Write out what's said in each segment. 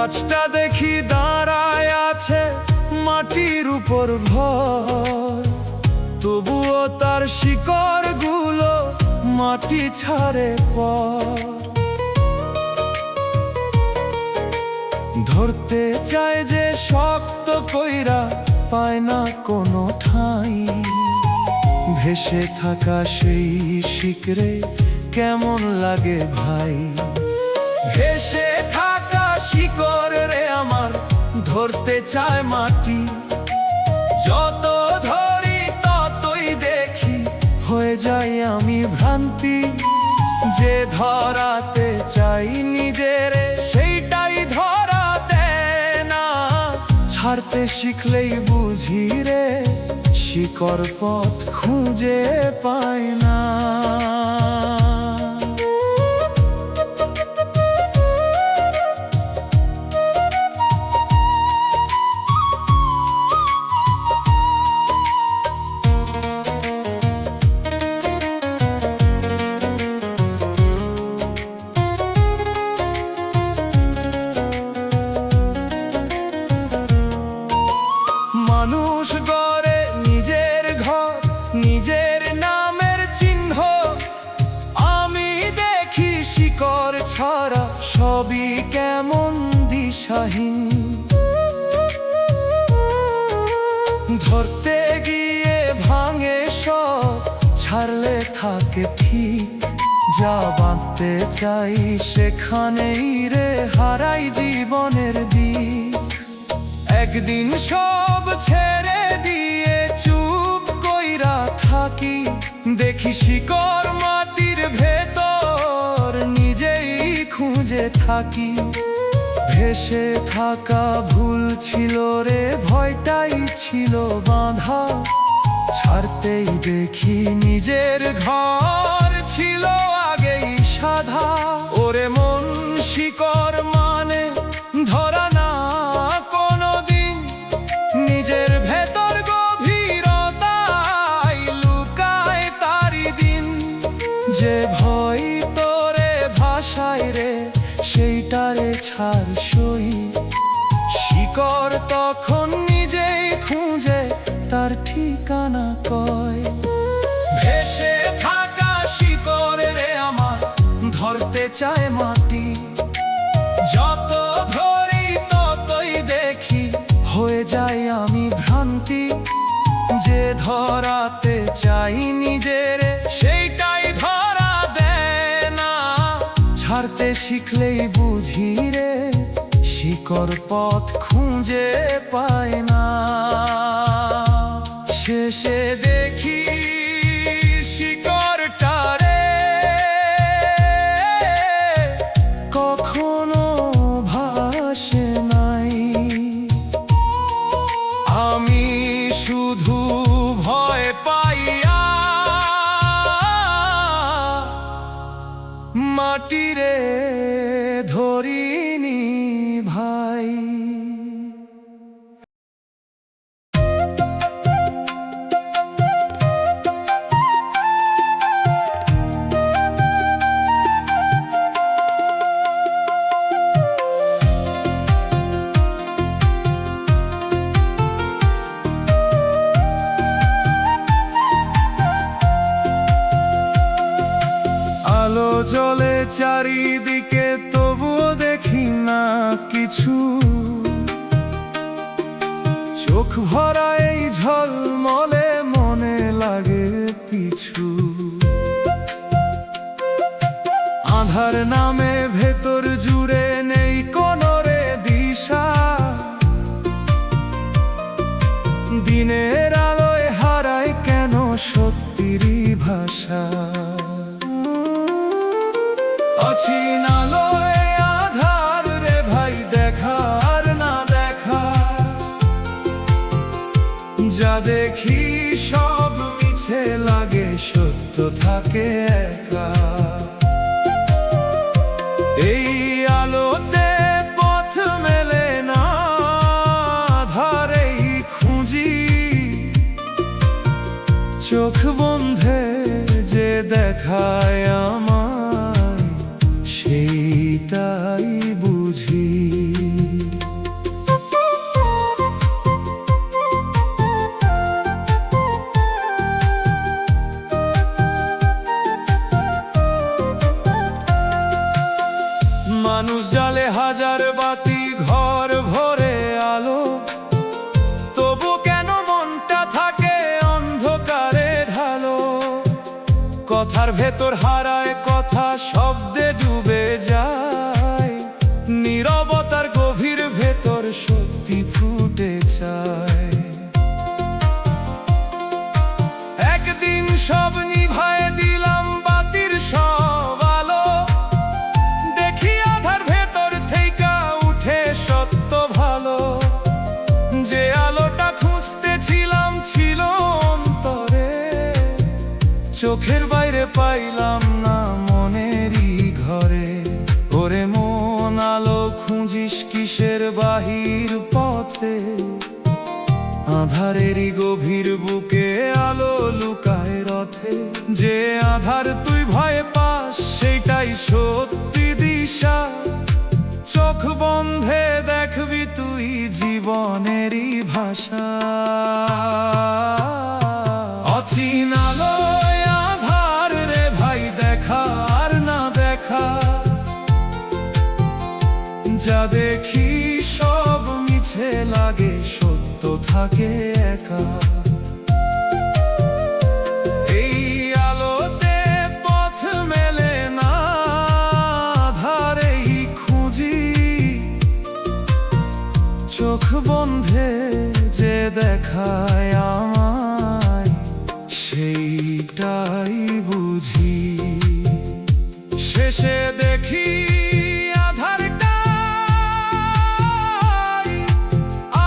গাছটা দেখি দাঁড়ায় আছে মাটির উপর ভর, তবুও তার শিকড়গুলো মাটি ছাড়ে পর। ধরতে চায় যে শক্ত কইরা পায় না কোনো ঠাঁই, ভেসে থাকা সেই শিকড়ে কেমন লাগে ভাই। ভেসে থাকা শিকড় রে আমার ধরতে চায় মাটি, যত ধরি ততই দেখি হয়ে যাই আমি ভ্রান্তি। যে ধরাতে চাই নিজের সেইটাই ধরা দেয় না, ছাড়তে শিখলেই বুঝি রে শিকড় পথ খুঁজে পায় না। মানুষ গড়ে নিজের ঘর, নিজের নামের চিহ্ন, আমি দেখি শিকড় ছাড়া সবই কেমন দিশাহীন। ধরতে গিয়ে ভাঙে সব, ছাড়লে থাকে ঠিক, যা বাঁধতে চাই সেখানেই রে হারাই জীবনের দিক। একদিন সব ছেড়ে দিয়ে চুপ কইরা থাকি, দেখি শিকড় মাটির ভেতর নিজেই খুঁজে থাকি। ভেসে থাকা ভুল ছিল রে, ভয়টাই ছিল বাঁধা, ছাড়তেই দেখি নিজের ঘর ছিল আগেই সাধা। ওরে মন শিকড় মানে ধরা না কোনোদিন, নিজের ভেতর গভীরতায় লুকায় তারি দিন। যে ভয় তোরে ভাষায় রে সেইটারে ছাড় সই, শিকড় তখন নিজেই খুঁজে তার ঠিকানা কয়। ভেসে থাকা শিকড় রে আমার ধরতে চায় মাটি, যত ধরি ততই দেখি হয়ে যাই আমি ভ্রান্তি। যে ধরাতে চাই নিজের সেইটাই ধরা দেয় না, ছাড়তে শিখলেই বুঝি রে শিকড় পথ খুঁজে পায় না। শেষে দেখি শিকড়টারে কখনো ভাসে নাই, আমি শুধু ভয় পাইয়া মাটিরে ধরিনি ভাই। আলো জ্বলে চারিদিকে তবুও দেখি না কিছু, চোখ ভরা এই ঝলমলে মনে লাগে পিছু। আধার নামে ভেতর জুড়ে নেই কোনো রে দিশা, দিনের আলোয় হারায় কেন সত্যিরই ভাষা। অচিনালয়ে আধার রে ভাই, দেখার না দেখা, যা দেখি সব মিছে লাগে সত্য থাকে একা। এই আলোতে পথ মেলে না, আধারেই খুঁজি, চোখ বন্ধে যে দেখায় আমায় সেইটাই বুঝি। হাজার বাতি ঘর ভরে আলো, তবু কেন মনটা থাকে অন্ধকারে ঢালো। কথার ভেতর হারায় কথা, শব্দে ডুবে যায়, নীরবতার গভীর ভেতর সত্যি ফুটে চায়। একদিন সব নিভায়ে দিলাম বাতির সব আলো, দেখি আধার ভেতর থেইকা উঠে সত্য ভালো। যে আলোটা খুঁজতেছিলাম ছিল অন্তরে, চোখের বাইরে পাইলাম না মনেরই ঘরে। ওরে মন, আলো খুঁজিস কিসের বাহির পথে? আধারেরই গভীর বুকে আলো লুকায় রথে। যে আধার তুই ভয় পাস, সেটাই সত্যি দিশা। চোখ বন্ধে দেখবি তুই জীবনেরই ভাষা। অচেনা আলোয় আধার রে ভাই, দেখা আর না দেখা। যা দেখি সব মিছে লাগে, সত্য থাকে একা। এই আলোতে পথ মেলে না, আধারেই খুঁজি। চোখ বন্ধে যে দেখায় আমায়, সেইটাই বুঝি। শেষে দেখি আধারটাই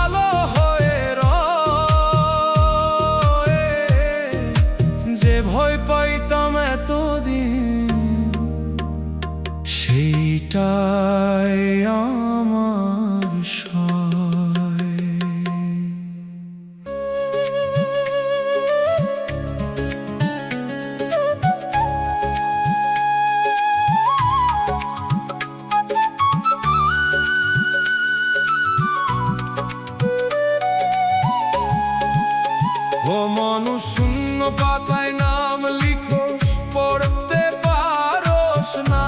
আলো হয়ে রয়। যে ভয় পাইতাম এতদিন, সেইটাই আমার সয়। ও মানুষ, শূন্য পাতায় নাম লিখোস, পড়তে পারোস না।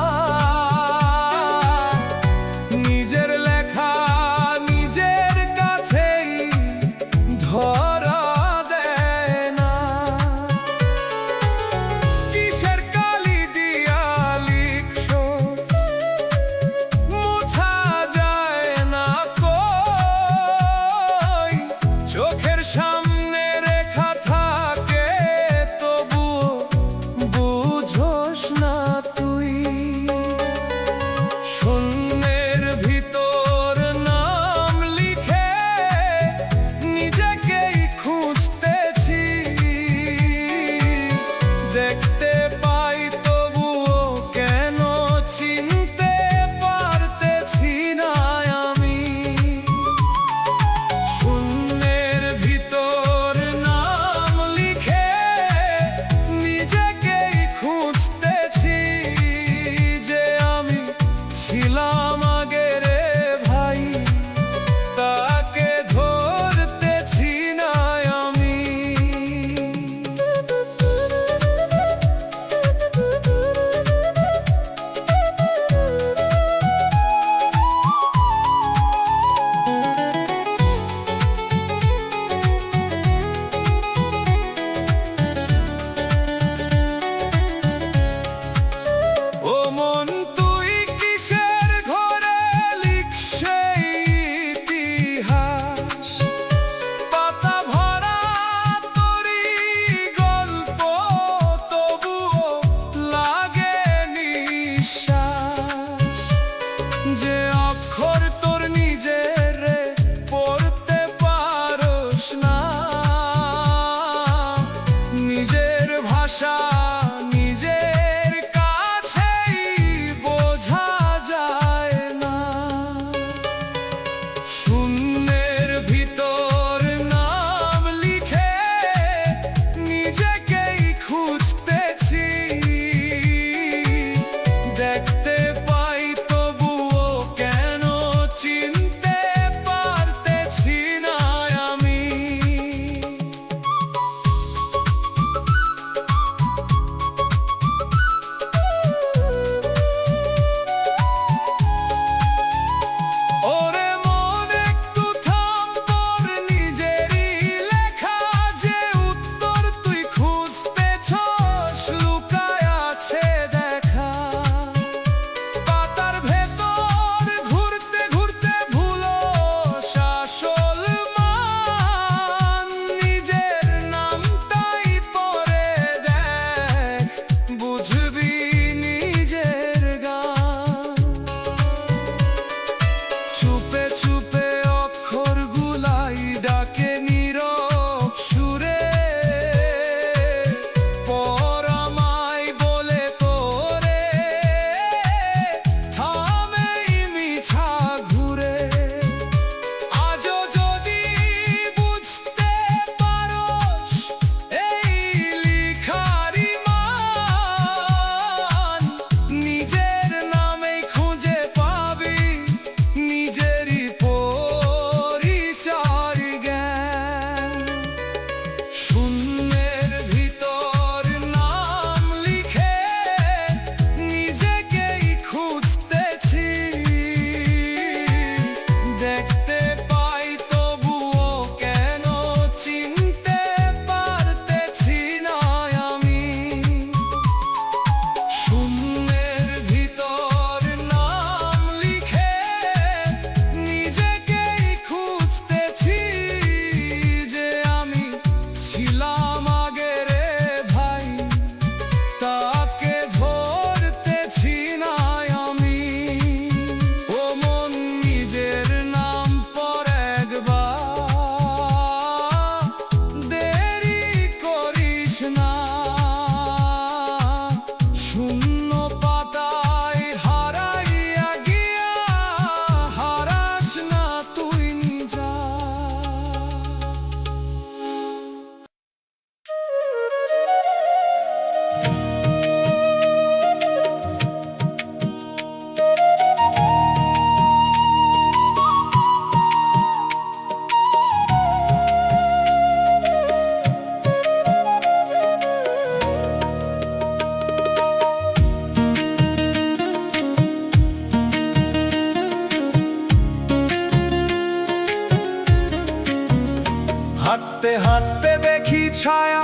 হাঁটতে হাঁটতে দেখি ছায়া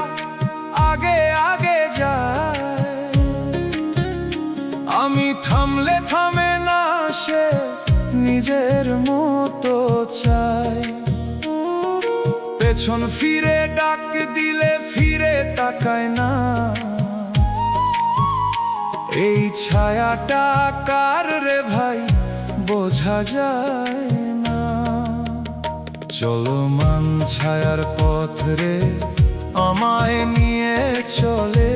আগে আগে যায়, আমি থামলে থামে না, সে নিজের মতো চায়। পেছন ফিরে ডাক দিলে ফিরে তাকায় না, এই ছায়াটা কার রে ভাই বোঝা যায় না। চলমান ছায়ার পথ রে আমায় নিয়ে চলে,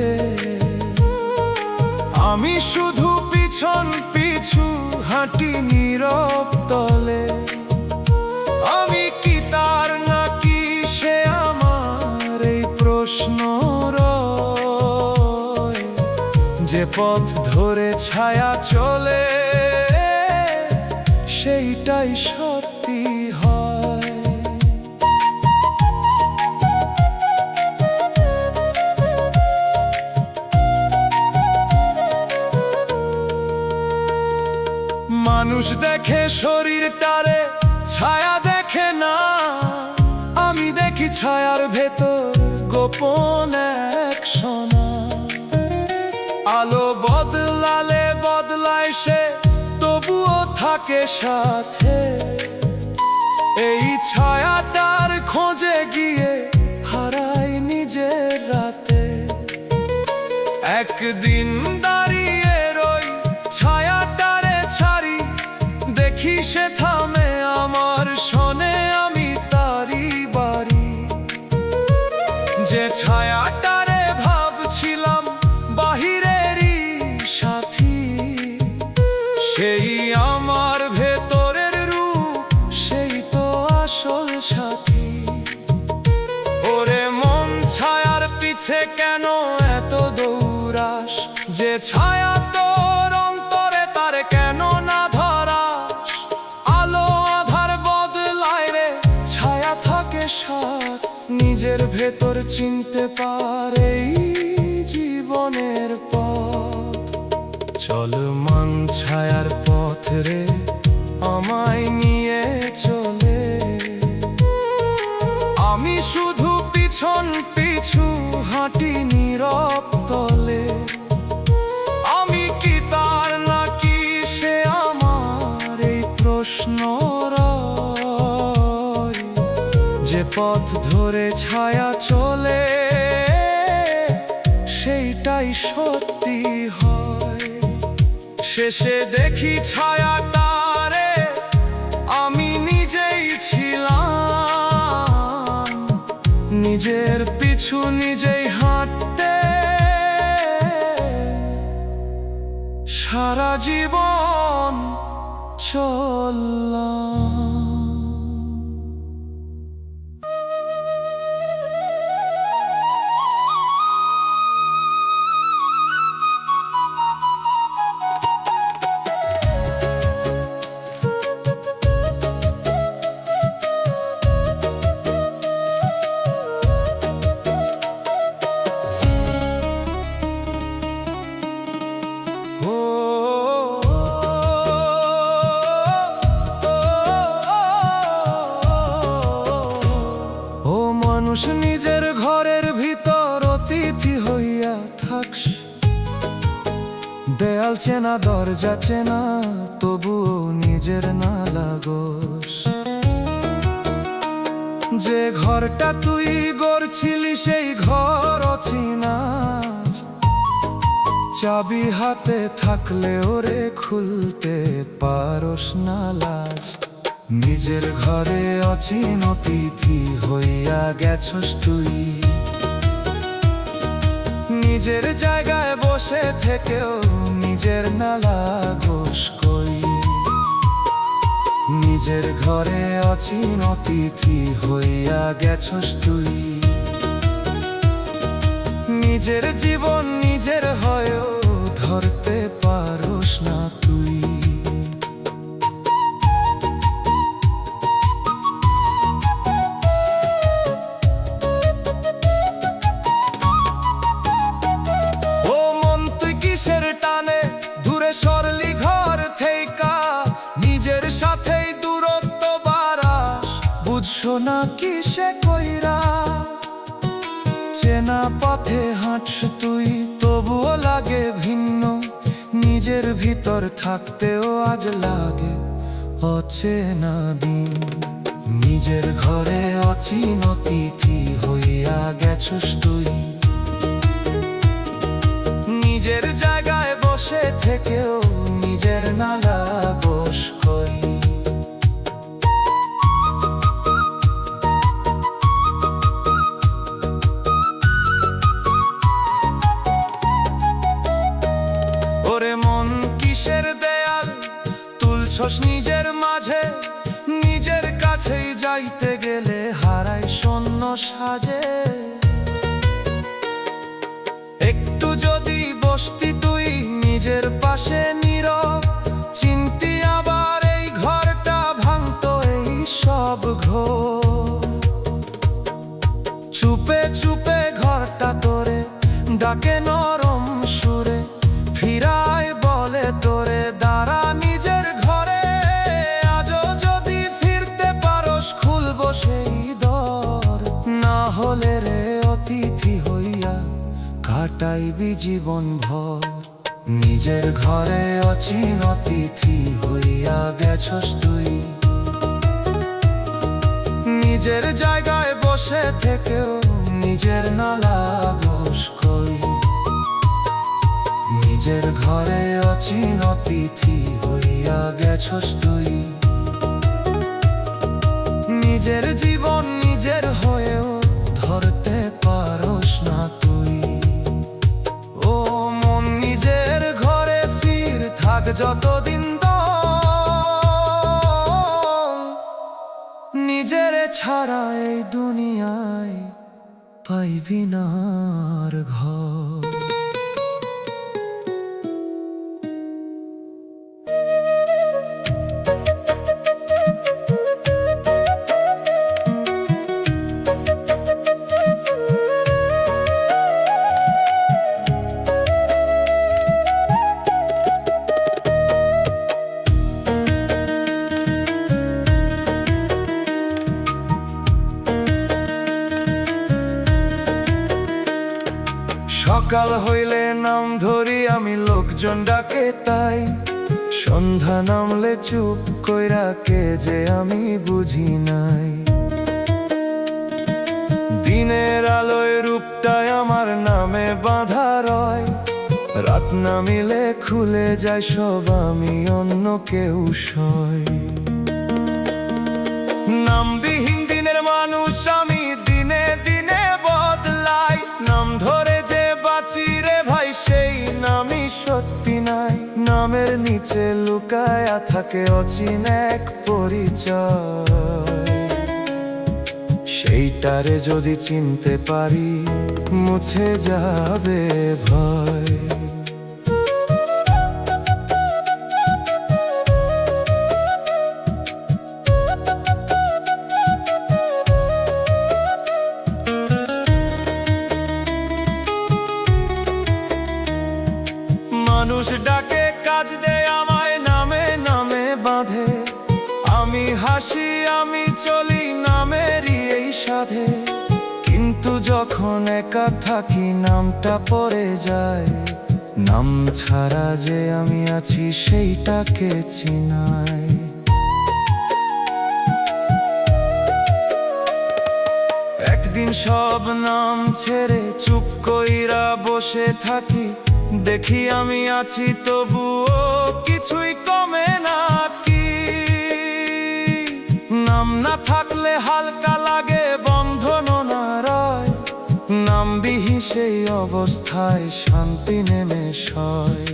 আমি শুধু পিছন পিছু হাঁটি নীরব তলে। আমি কি তার নাকি সে আমার, এই প্রশ্ন রয়। যে পথ ধরে ছায়া চলে সেইটাই সত্যি হয়। মানুষ দেখে শরীরটারে, ছায়া দেখে না। আমি দেখি ছায়ার ভেতর গোপন এক সোনা। আলো বদলালে বদলায় সে, তবুও থাকে সাথে। এই ছায়াটার খোঁজে গিয়ে হারাই নিজের রাতে। একদিন দাঁড়িয়ে রই ছায়াটারে ছাড়ি, দেখি সে থামে আমার শোনে, আমি তারি বাড়ি। যে ছায়াটারে ভাবছিলাম বাহিরেরই সাথী, সেই আমার ভেতরের রূপ, সেই তো আসল সাথী। ওরে মন ছায়ার পিছে কেন এত দৌড়াস, যে ছায়া তোর অন্তরে তার কেন না ধরাস। আলো আধার বদলায় রে, ছায়া থাকে সাথ, নিজের ভেতর চিনতে পারে জীবনের পথ। চলমান ছায়ার পথ রে আমায় নিয়ে চলে, আমি শুধু পিছন পিছু হাঁটি নীরব তলে। আমি কি তার নাকি সে আমার, এই প্রশ্ন রয়। যে পথ ধরে ছায়া চলে সেইটাই সত্যি হয়। শেষে দেখি ছায়াটারে আমি নিজেই ছিলাম, নিজের পিছু নিজেই হাঁটতে সারা জীবন চললাম। মানুষ নিজের ঘরের ভিতর অতিথি হইয়া থাকস, দেয়াল চেনা দরজা চেনা, তবুও নিজের না লাগোস। যে ঘরটা তুই গড়ছিলি সেই ঘর অচিনা, চাবি হাতে থাকলে ওরে খুলতে পারস না লাজ। নিজের ঘরে অচিন অতিথি হইয়া গেছস তুই, নিজের জায়গায় বসে থেকেও নিজের না লাগোস কই। নিজের ঘরে অচিন অতিথি হইয়া গেছস তুই, নিজের জীবন নিজের হয়েও ধরতে পারস না তুই। ও মন তুই কিসের টানে দূরে সরলি ঘর থেইকা, নিজের সাথেই দূরত্ব বাড়াস, বুঝছো না কিসে কইরা। পথে হাঁটস তুই, তবুও লাগে ভিন্ন। নিজের ভিতর থাকতেও আজ লাগে অচেনা দিন। নিজের ঘরে অচিন অতিথি হইয়া গেছস তুই। নিজের জায়গায় বসে থেকেও নিজের নালা বস কই। ওরে মন কিসের দেয়াল তুলছস নিজের মাঝে, নিজের কাছেই যাইতে গেলে হারাই শূন্য সাজে। একটু যদি বসতি তুই নিজের পাশে নীরব, চিনতি আবার এই ঘরটা ভাঙতো এই সব ঘোর। চুপে চুপে ঘরটা তোরে ডাকে নরম সুরে, ফিরায় বলে তোরে দাঁড়া নিজের ঘরে। আজও যদি ফিরতে পারস খুলবো সেই দর, না হলে রে অতিথি হইয়া কাটাইবি জীবন ভর। নিজের ঘরে অচিন অতিথি হইয়া গেছস তুই। নিজের জায়গায় বসে থেকেও নিজের নালা বস কই। নিজের ঘরে অচিন অতিথি হইয়া গেছস তুই। নিজের জীবন নিজের হয়েও ধরতে পারস না তুই। ও মন নিজের ঘরে ফির থাক যতদিন দম। নিজের ছাড়া এই দুনিয়ায় পাইবি না আর ঘর। সকাল হইলে নাম ধরি আমি, লোকজন ডাকে তাই। সন্ধ্যা নামলে চুপ কইরা কে যে আমি বুঝি নাই। দিনের আলোয় রূপটায় আমার নামে বাঁধা রয়, রাত নামিলে খুলে যায় সব আমি অন্য কেউ সয়। নামবিহীন দিনের মানুষ আমি, দিনে দিনে বদলাই। নাম ধরে যে বাঁচি রে ভাই সেই নামই সত্যি নাই। নামের নিচে লুকায়া থাকে অচিন এক পরিচয়, সেইটারে যদি চিনতে পারি মুছে যাবে ভয়। মানুষ ডাকে কাজ দেয় আমায়, নামে নামে বাঁধে। আমি হাসি আমি চলি নামেরই এই সাধে। কিন্তু যখন একা থাকি নামটা পড়ে যায়, নাম ছাড়া যে আমি আছি সেইটাকে চিনাই। একদিন সব নাম ছেড়ে চুপ কইরা বসে থাকি, দেখি আমি আছি তবুও কিছুই কমে না কি। নাম না থাকলে হালকা লাগে বন্ধন না রয়, নামবিহীন সেই অবস্থায় শান্তি নেমে সয়।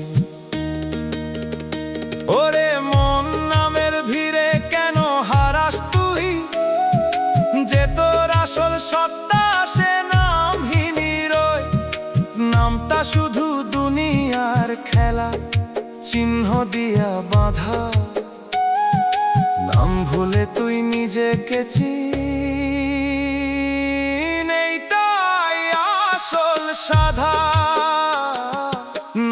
ওরে মন নামের ভিড়ে কেন হারাস তুই, যে তোর আসল সত্তা সে নামহীনই রয়। নামটা শুধু দুনিয়ার খেলা, চিহ্ন দিয়া বাঁধা। নাম ভুলে তুই নিজেকে চিন, এইটাই আসল সাধা।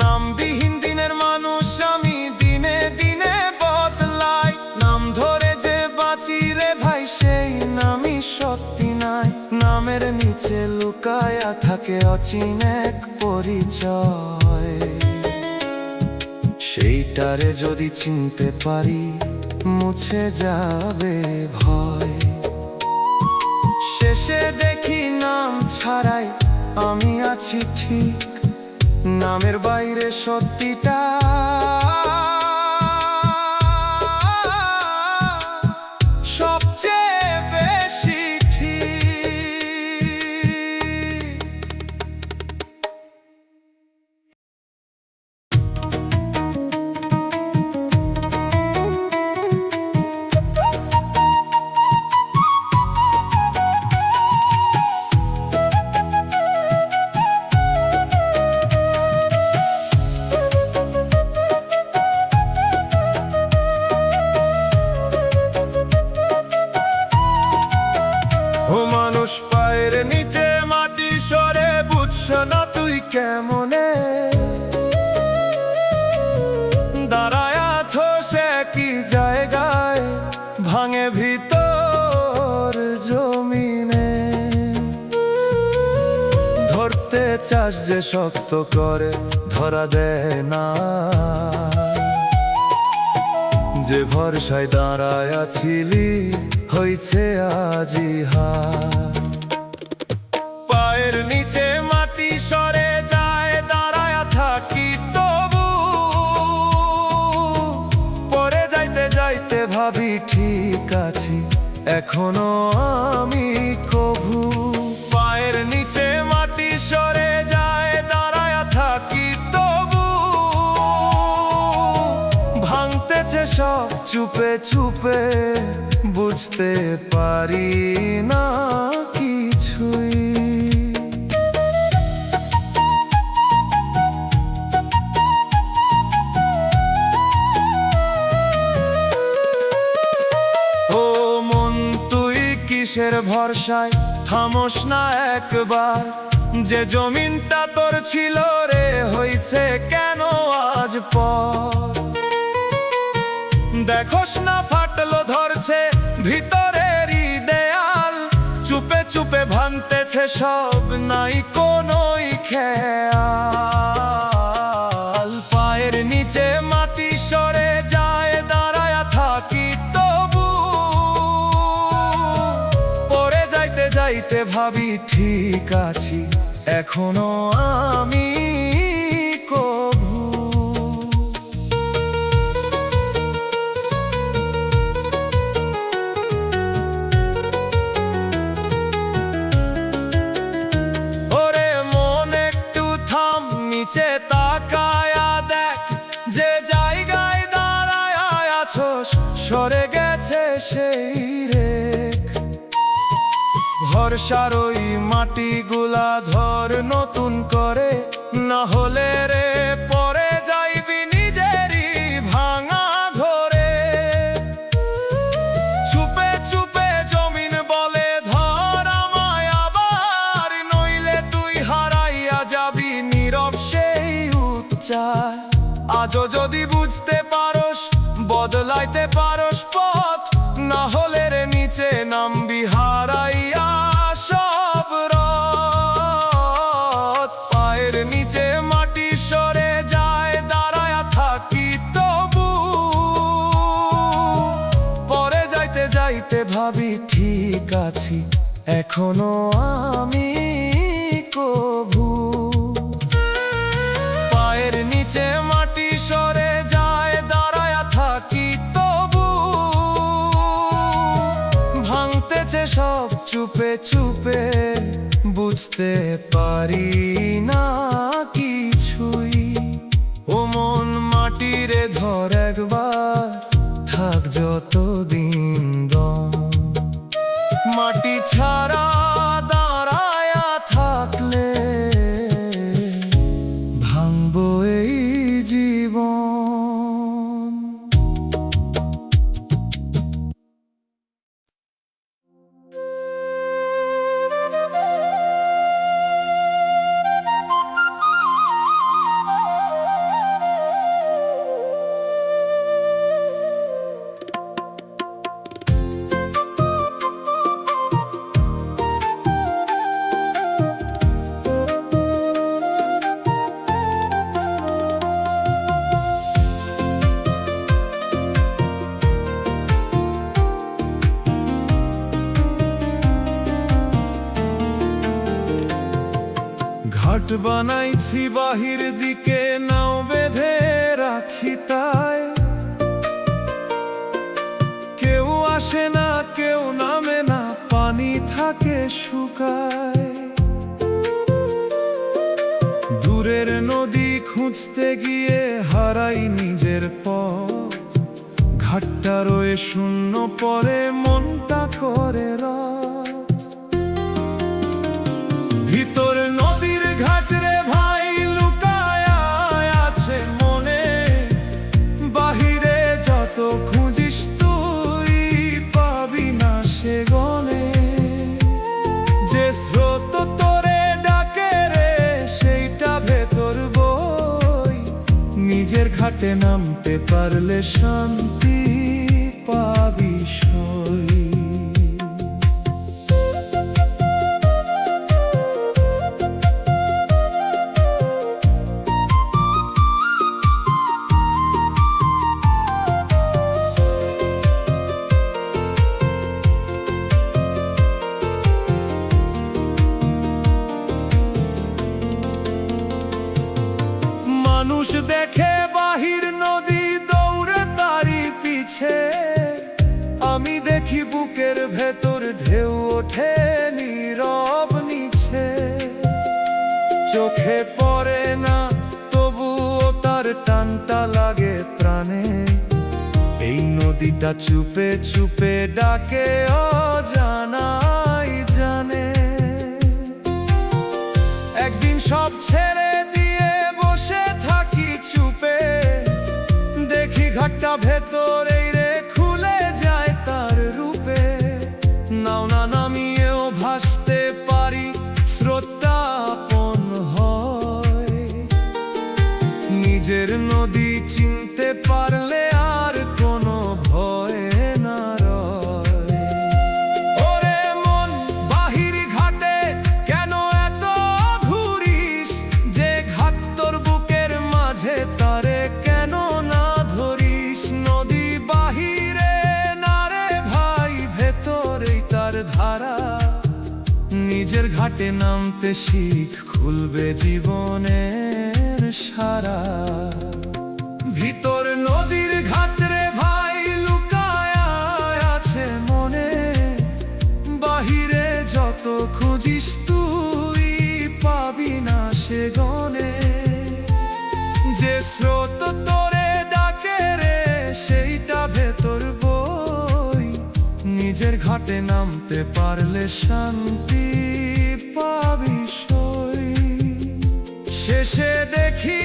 নামবিহীন দিনের মানুষ আমি, দিনে দিনে বদলাই। নাম ধরে যে বাঁচি রে ভাই সেই নামই সত্যি নাই। নামের নিচে লুকা লুকায়া থাকে অচিন এক পরিচয়। সেইটারে যদি চিনতে পারি মুছে যাবে ভয়। শেষে দেখি নাম ছাড়াই আমি আছি ঠিক, নামের বাইরে সত্যিটা সবচেয়ে বেশি ঠিক। ও মানুষ পায়ের নিচে মাটি সরে, বুঝছ না তুই কেমনে দাঁড়ায় আছো সে কি জায়গায়, ভাঙে ভিতর জমিনে। ধরতে চাস যে শক্ত করে ধরা দেয় না, যে ভরসায় দাঁড়ায় আছিলি হইছে আজি হার। পায়ের নিচে মাটি সরে যায়, দাঁড়ায়া থাকি তবু, পরে যাইতে যাইতে ভাবি ঠিক আছি এখনো আমি কভু। পায়ের নিচে মাটি সরে যায়, দাঁড়ায়া থাকি তবু, ভাঙতেছে সব চুপে চুপে, বুঝতে পারি না কিছুই। ও মন তুই কিসের ভরসায় থামোস না একবার, যে জমিনটা তোর ছিল রে হইছে কেন আজ পর। দেখোস না ফাটলো ধরছে ভিতরেরই দেয়াল, চুপে চুপে ভাঙতেছে সব, নাই কোনোই খেয়াল। পায়ের নিচে মাটি সরে যায়, দাঁড়ায়া থাকি তবু, পরে যাইতে যাইতে ভাবি ঠিক আছি এখনো আমি কভু। নিচে তাকায়া দেখ, যে জায়গায় দাঁড়ায় আছোস সরে গেছে সেই রেখ। ভরসার ওই মাটিগুলা ধর নতুন করে, না হলে রে পরে যাইবি নিজেরই ভাঙা ঘরে। চুপে চুপে জমিন বলে ধর আমায় আবার, নইলে তুই হারাইয়া যাবি নীরব সেই উচ্চার। আজও যদি বুঝতে পারস বদলাইতে পারস পথ, না হলে রে নিচে নামবি হারাইয়া সব রথ। পায়ের নিচে মাটি সরে যায়, দাঁড়ায়া থাকি তবু, পরে যাইতে যাইতে ভাবি ঠিক আছি এখনো আমি কভু। পায়ের নিচে মাটি সরে যায়, দাঁড়ায়া থাকি তবু, ভাঙতেছে সব চুপে চুপে, বুঝতে পারি না কিছুই। ও মন মাটিরে ধর একবার, থাক যতদিন দম। মাটি ছাড়া দাঁড়ায়া থাকলে ভাঙবো এই জীবন। বানাইছি বাহির দিকে নাও বেঁধে রাখি তাই, কেউ আসে না কেউ নামে না, পানি থাকে শুকায়। দূরের নদী খুঁজতে গিয়ে হারাই নিজের পথ, ঘাটটা রয়ে শূন্য পরে মনটা করে রাত। ভিতর নদীর ঘাট রে ভাই লুকায় আছে মনে, বাহিরে যত খুঁজিস তুই পাবি না সে গনে। যে স্রোত তোরে ডাকে রে সেইটা ভেতর বই, নিজের ঘাটে নামতে পারলে শান্তি পাবি সই। মানুষ দেখে বাহির নদী দৌড়ে তারি পিছে, আমি দেখি বুকের ভেতর ঢেউ ওঠে নীরব নিছে। চোখে পড়ে না তবুও তার টানটা লাগে প্রাণে, এই নদীটা চুপে চুপে ডাকে অজানাই জানে। একদিন সব ছেড়ে দিয়ে বসে থাকি চুপে, দেখি ঘাটটা ভেতরেই রে খুলে যায় তার রূপে। নাও না নামিয়েও ভাসতে পারি, স্রোতটা আপন হয়। নিজের নদী চিনতে পারলে আর কোনো ভয় না রয়। ওরে মন বাহির ঘাটে কেন এত ঘুরিস, যে ঘাট তোর বুকের মাঝে তারে কেন না ধরিস। নদী বাহিরে না রে ভাই ভেতরেই তার ধারা, নিজের ঘাটে নামতে শিখ খুলবে জীবনের সারা। ভিতর নদীর ঘাট রে ভাই লুকায় আছে মনে, বাহিরে যত খুঁজিস তুই পাবি না সে গনে। যে স্রোত তোরে ডাকে রে সেইটা ভেতর বই, নিজের ঘাটে নামতে পারলে শান্তি পাবি সই। শেষে দেখি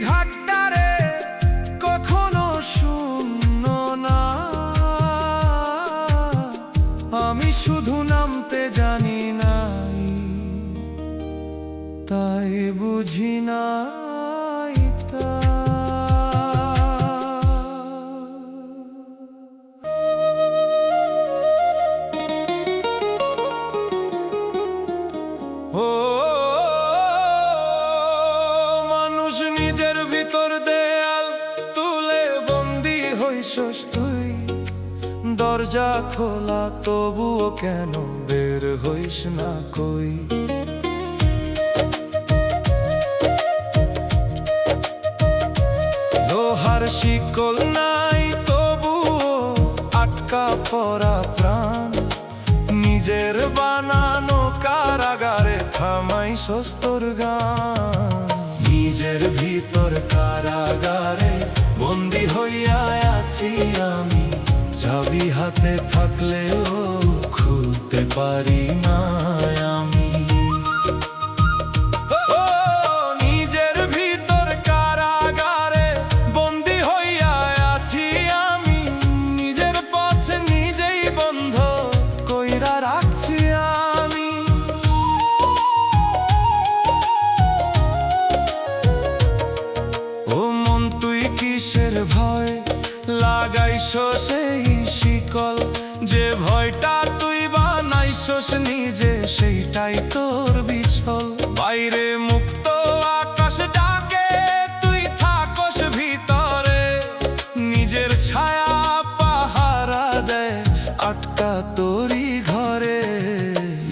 ঘাটটারে কখনো শূন্য না, আমি শুধু নামতে জানি নাই তাই বুঝি নাই তা। ও মানুষ নিজের ভিতর দেয়াল তুলে বন্দি হইছস তুই, দরজা খোলা তবুও কেন বের হইস না কই। লোহার শিকল নাই তবুও আটকা পড়া প্রাণ, নিজের বানানো কারাগারে থামাইছস তোর গান। নিজের ভিতর কারাগারে বন্দি হইয়া আছি আমি, চাবি হাতে থাকলেও খুলতে পারি না আমি। নিজের ভিতর কারাগারে বন্দি হইয়া আছি আমি, নিজের পথ নিজেই বন্ধ কইরা রাখছি আমি। ও মন তুই কিসের ভয় লাগাইছো সেই শিকল, যে ভয়টা তুই বানাইছস নিজে সেইটাই তোর বিছল। বাইরে মুক্ত আকাশ ডাকে তুই থাকস ভিতরে, নিজের ছায়া পাহারা দেয় আটকা তোরি ঘরে।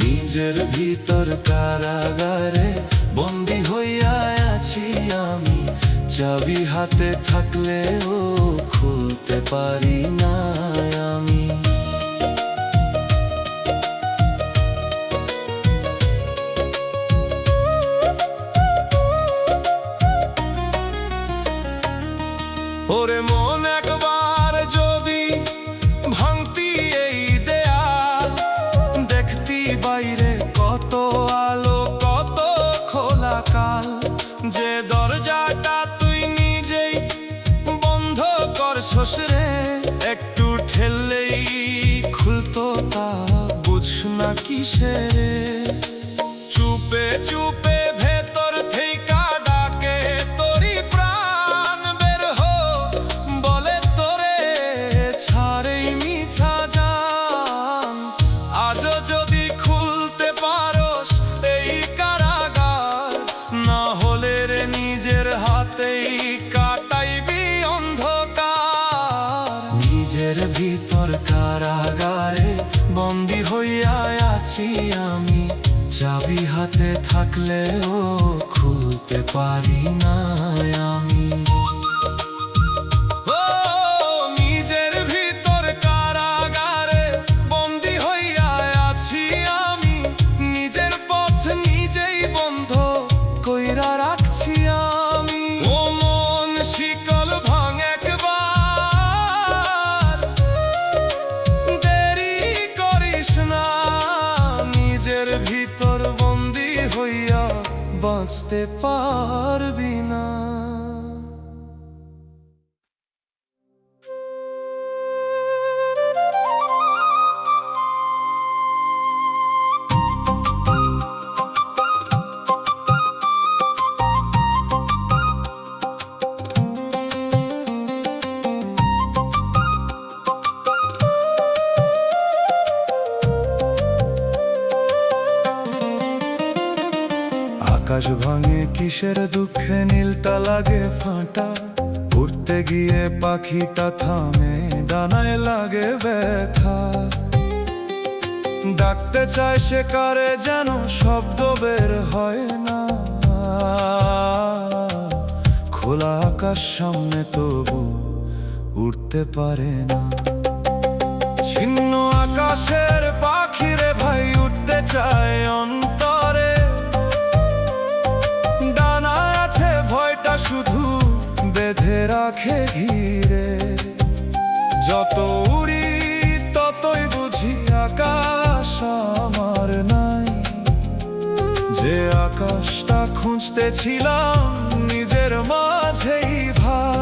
নিজের ভিতর কারাগারে বন্দি থাকলেও খুলতে পারি না আমি। ওরে মন একবার যদি ভাঙতি এই দেয়াল, দেখতি বাইরে কত আলো কত খোলা কাল। যে দরজাটা তুই নিজেই বন্ধ করছস রে, একটু ঠেললেই খুলতো তা বুঝ না কিসেরে। চুপে চুপে ভেতর থেকে ডাকে তোরি প্রাণ, বের হো বলে তোরে ছাড়েই মিছা জান। আজও যদি খুলতে পারোস এই কারাগার, না হলে রে নিজের হাতেই কাটাইবি অন্ধকার। নিজের ভিতর কারাগারে বন্দী হইয়া আছি আমি, চাবি হাতে থাকলেও খুলতে পারি না আমি। ও নিজের ভিতর কারাগারে বন্দী হইয়া আছি আমি, নিজের পথ নিজেই বন্ধ কইরা রাখছি আমি। ও মন শিকল ভাঙ একবার, দেরি করিস না। নিজের ভিতর বন্দী হইয়া বাঁচতে পারবি না। আকাশ ভাঙে কিসের দুঃখে, নীলটা লাগে ফাটা। উড়তে গিয়ে পাখিটা থামে, ডানায় লাগে ব্যথা। ডাকতে চায় সে কারে যেন শব্দ বের হয় না। খোলা আকাশ সামনে তবু উড়তে পারে না। ছিন্ন আকাশের পাখিরে ভাই উঠতে চায় অন্তরে, ডানা আছে ভয়টা শুধু বেঁধে রাখে ঘিরে। যত উড়ি ততই বুঝি আকাশ আমার নাই, যে আকাশটা খুঁজতেছিলাম নিজের মাঝেই ভাই।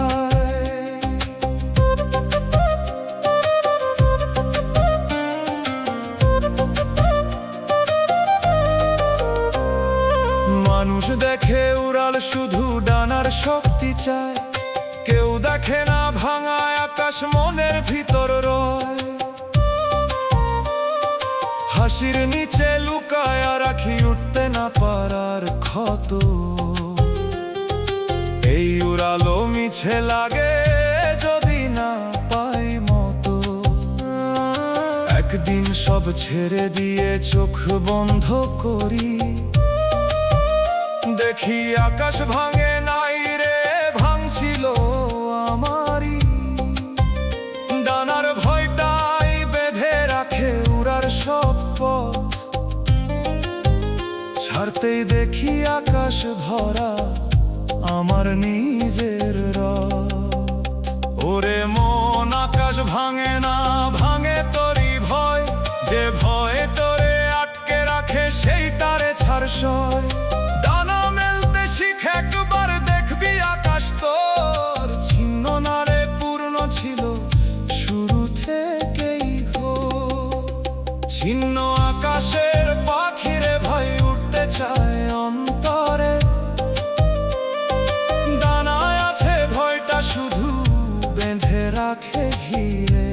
মানুষ দেখে উড়াল শুধু ডানার শক্তি চায়, কেউ দেখে না ভাঙা আকাশ মনের ভিতর রয়। হাসির নিচে লুকায় রাখি উঠতে না পারার ক্ষত। এই উড়ালো মিছে লাগে যদি না পাই মতো। একদিন সব ছেড়ে দিয়ে চোখ বন্ধ করি, দেখি আকাশ ভাঙে নাই রে, ভাঙছিল আমারই। ডানার ভয়টাই বেঁধে রাখে উড়ার সব পথ। ছাড়তেই দেখি আকাশ ভরা আমার নিজের রথ। ওরে মন আকাশ ভাঙে না, ভাঙে তোরই ভয়। যে ভয় তোরে আটকে রাখে সেইটারে ছাড় সয়। ডানা মেলতে শিখ একবার, দেখবি আকাশ তোর ছিন্ন না রে, পূর্ণ ছিল শুরু থেকেই গো। ছিন্ন আকাশের পাখিরে ভাই উঠতে চায় অন্তরে, ডানায় আছে ভয়টা শুধু বেঁধে রাখে ঘিরে।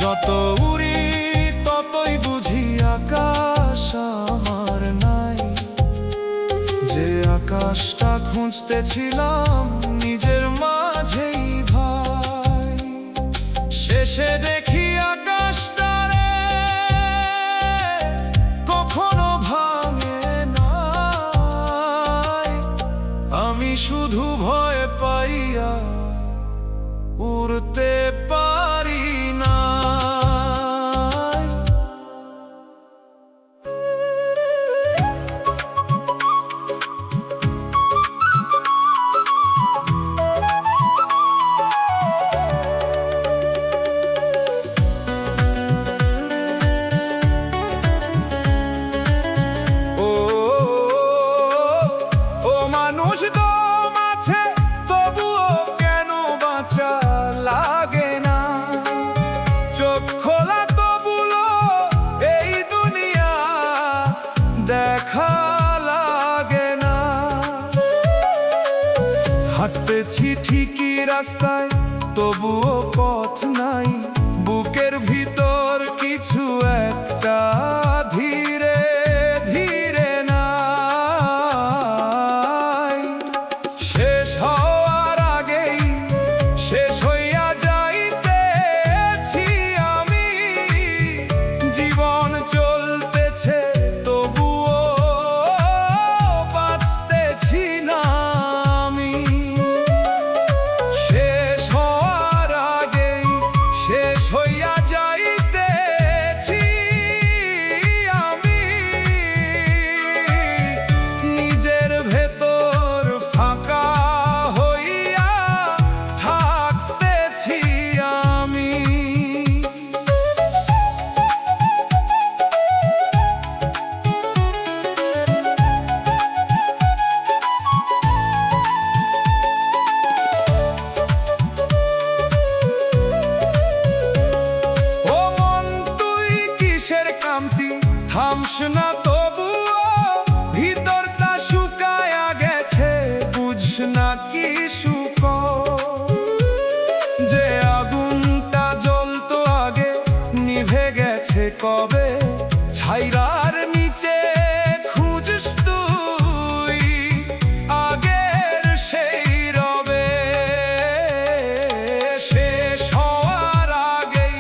যত উড়ি ততই বুঝি আকাশ আমার নাই, যে আকাশটা খুঁজতেছিলাম নিজের মাঝেই ভাই। শেষে দেখি আকাশটা রে কখনো ভাঙে নাই, আমি শুধু ভয় পাই ঠিকই রাস্তায়, তবুও পথ নাই। বুকের ভিতর কিছু একটা ধীরে ধীরে নাই। শেষ হওয়ার আগেই শেষ হইয়া যাইতেছি আমি। জীবন চলতেছে তবুও বাঁচতেছি না আমি। শেষ হওয়ার আগেই শেষ হইয়া যাইতেছি আমি। নিজের ভেতর ফাঁকা হইয়া থাকতেছি আমি। ও মন তুই কিসের কামতি, থামস না তবুও। ভিতরটা শুকায়া গেছে, বুঝস না কি সুখ। যে আগুনটা জ্বলতো আগে নিভে গেছে কবে। ছাইরার নিচে খুঁজস তুই আগের সেই রবে। শেষ হওয়ার আগেই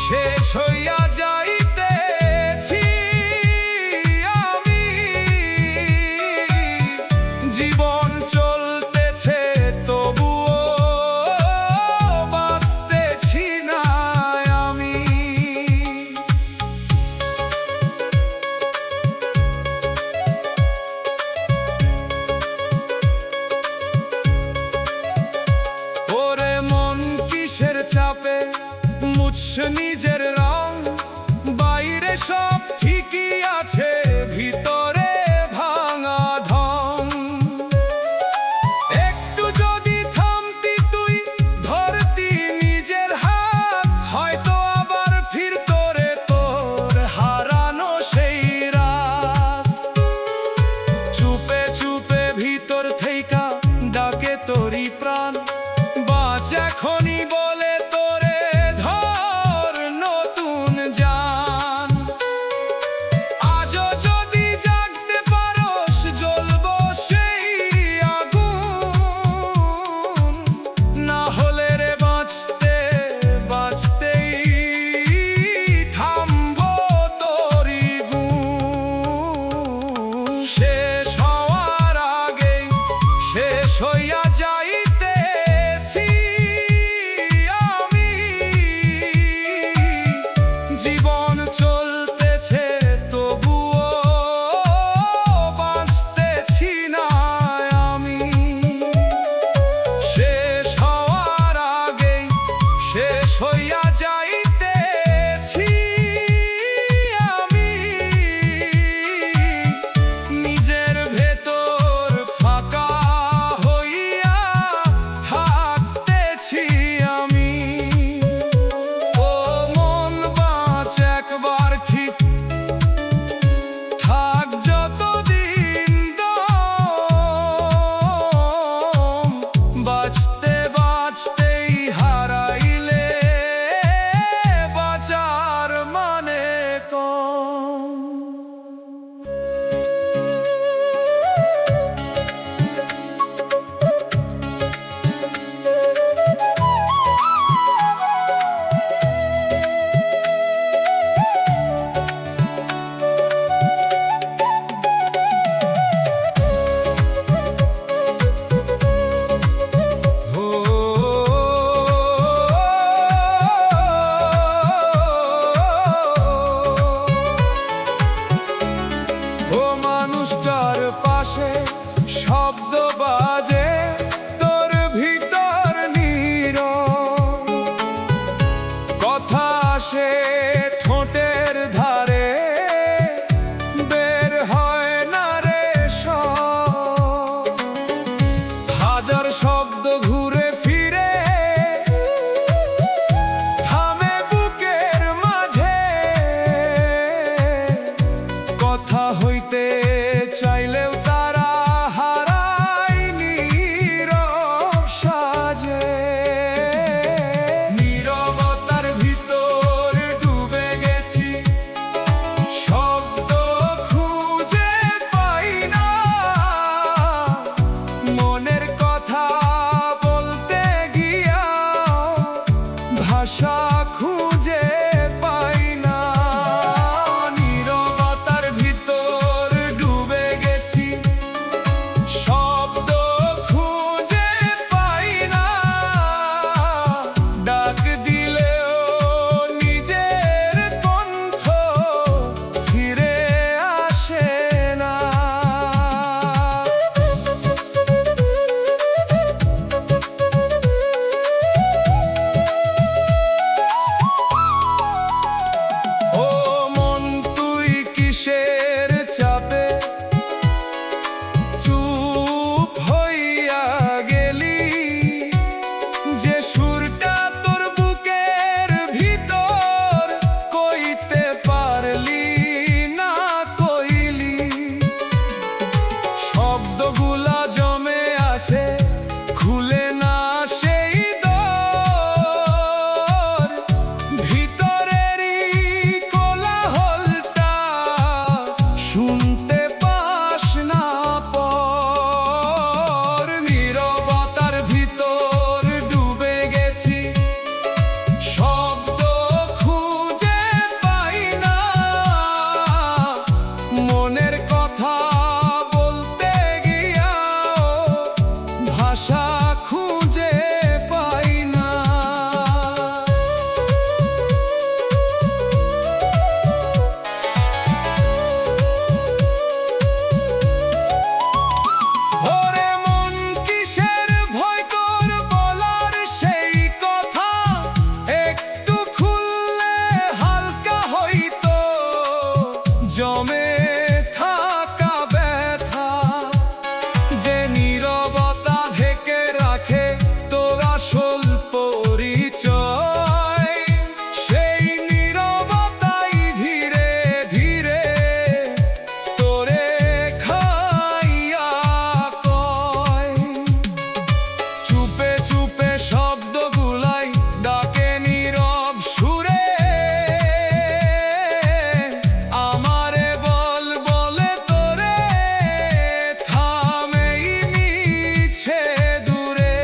শেষ হইয়া যাইতেছি আমি। জীবন চলতেছে তবুও বাঁচতেছি না আমি। ওরে মন কিসের চাপে মুছস নিজের রং। বাইরে সব ঠিকই আছে, ভিতরে ভাঙা ধন। একটু যদি থামতি তুই, ধরতি নিজের হাত, হয়তো আবার ফিরতো রে তোর হারানো সেই রাত। চুপে চুপে ভিতর থেইকা ডাকে তোরি প্রাণ। বাঁচ এখনই বলে তোরে ধর নতুন জান। ভাষা খুঁজে পাই না। নীরবতার ভিতর ডুবে গেছি, শব্দ খুঁজে পাই না। ডাক দিলেও নিজের কণ্ঠ ফিরে আসে না। ও মন, তুই কিসের চাপে চুপ হইয়া গেলি? যে সুরটা তোর বুকের ভিতর কইতে পারলি না কইলি। শব্দগুলা জমে আসে, খুলে না সেই দর। ভিতরেরই কোলাহলটা শুনতে পাস না পর। নীরবতার ভিতর ডুবে গেছি, শব্দ খুঁজে পাই না। মনের কথা বলতে গিয়াও ভাষা খুঁজে পাই না। ওরে মন, কিসের ভয় তোর বলার সেই কথা? একটু খুললে হালকা হইতো জমে থাকা ব্যথা। যে নীরবতা ঢেকে রাখে তোর আসল পরিচয়, সেই নীরবতাই ধীরে ধীরে তোরে খাইয়া কয়। চুপে চুপে শব্দগুলাই ডাকে নীরব সুরে, আমারে বল বলে তোরে থামেই নিচ্ছে দূরে।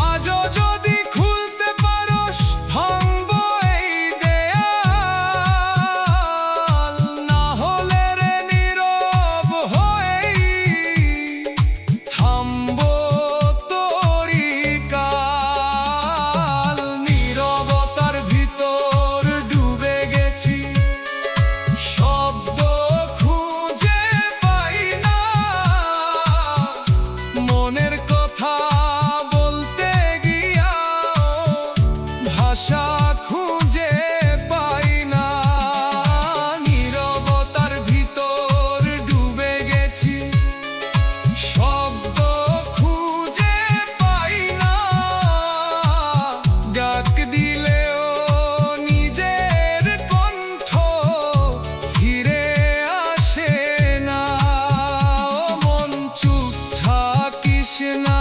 আজও যদি খুলতে পারোস ভাঙবো এই দেয়াল। না হলে রে নীরব হয়েই থামবো তোরি কাল। নীরবতার ভিতর ডুবে গেছি, শব্দ খুঁজে পাই না। মনের কথা বলতে গিয়াও ভাষা খুঁজে পাই না। নীরবতার ভিতর ডুবে গেছি, শব্দ খুঁজে পাই না। ডাক দিলেও নিজের কণ্ঠ ফিরে আসে না। ও মন, চুপ থাকিস না,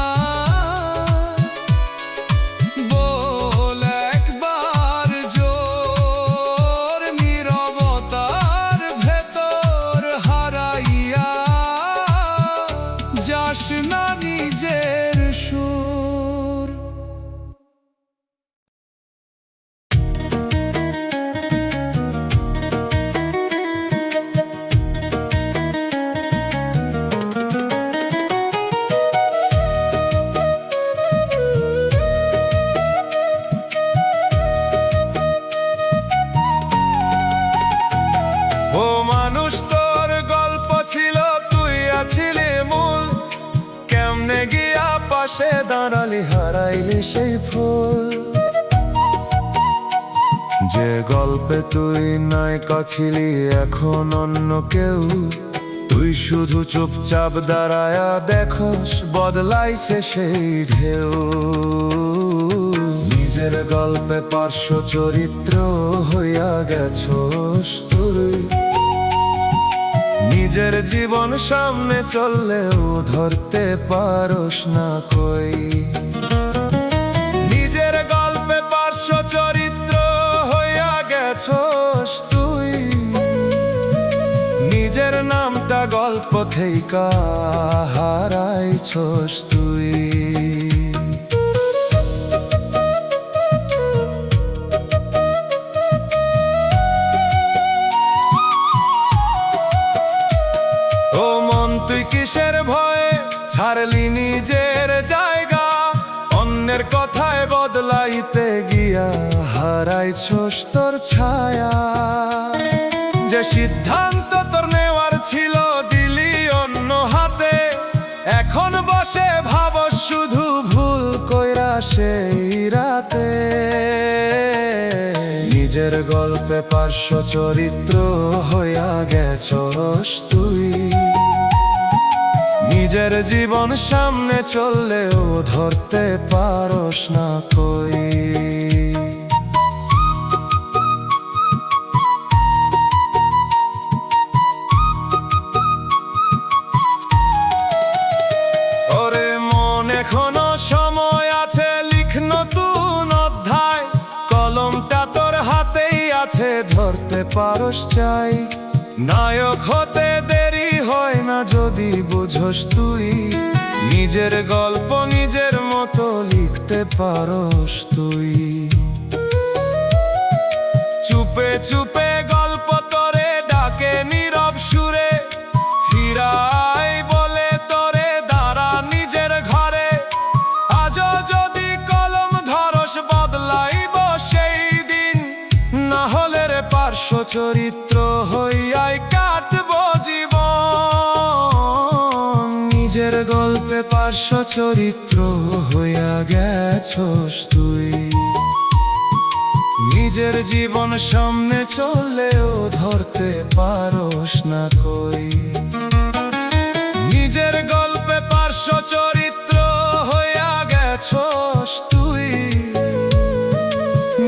বল একবার জোর। নীরবতার ভেতর হারাইয়া যাস না নিজের সুর। ও মানুষ, তোর গল্প ছিল, তুই আছিলি মূল। কেমনে গিয়া পাশে দাঁড়ালি, হারাইলি সেই ফুল। যে গল্পে তুই নায়িকা ছিলি, এখন অন্য কেউ। তুই শুধু চুপচাপ দাঁড়ায়া দেখোস, বদলাইছে সেই ঢেউ। নিজের গল্পে পার্শ্ব চরিত্র হইয়া গেছোস তুই। নিজের জীবন সামনে চললেও ধরতে পারোস না কই। নিজের গল্পে পার্শ্ব চরিত্র হইয়া গেছোস তুই। নিজের নামটা গল্প থেইকা হারাইছোস তুই। অন্যের কথায় বদলাইতে গিয়া হারাইছস তোর ছায়া। যে সিদ্ধান্ত তোর নেওয়ার ছিল দিলি অন্য হাতে, এখন বসে ভাবস শুধু ভুল কইরা সেই রাতে। নিজের গল্পে পার্শ্ব চরিত্র হইয়া গেছস তুই, নিজের জীবন সামনে চললেও ধরতে পারস না কই। ওরে মন, এখনো সময় আছে, লিখ নতুন অধ্যায়। কলমটা তোর হাতেই আছে, ধরতে পারস চাই। নায়ক হতে দেরি হয় না যদি বুঝস তুই, নিজের গল্প নিজের মতো লিখতে পারস তুই। চুপে চুপে গল্প তোরে ডাকে নীরব সুরে, ফিরাই বলে তোরে দাঁড়া নিজের ঘরে। আজও যদি কলম ধরস বদলাইব সেই দিন, না হলে রে পার্শ্ব চরিত্র হইয়াই কাটব জীবন। নিজের গল্পে পার্শ্ব চরিত্র হইয়া গেছস তুই, নিজের জীবন সামনে চললেও ধরতে পারস না কই। নিজের গল্পে পার্শ্ব চরিত্র হইয়া গেছস তুই,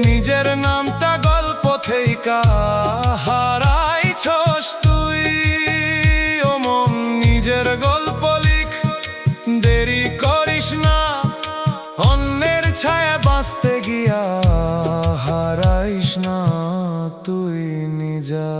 নিজের নামটা গল্প থেইকা হারাইছস তুই। ও মন, নিজের গল্প লিখ, দেরি করিস না। অন্যের ছায়া বাঁচতে গিয়া হারাইস না তুই নিজা।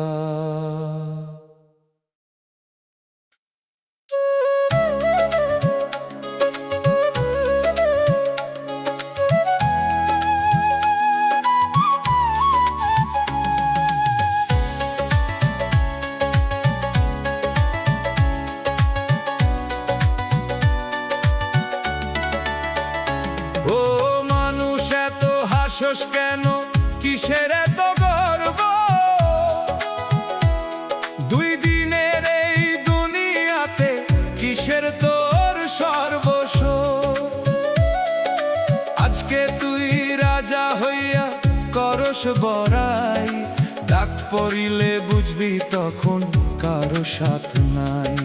ও মানুষ, এত হাসস কেন, কিসের এত গর্ব? দুই দিনের এই দুনিয়াতে কিসের তোর সর্বস্ব? আজকে তুই রাজা হইয়া করস বড়াই, ডাক পড়িলে বুঝবি তখন কারো সাথ নাই।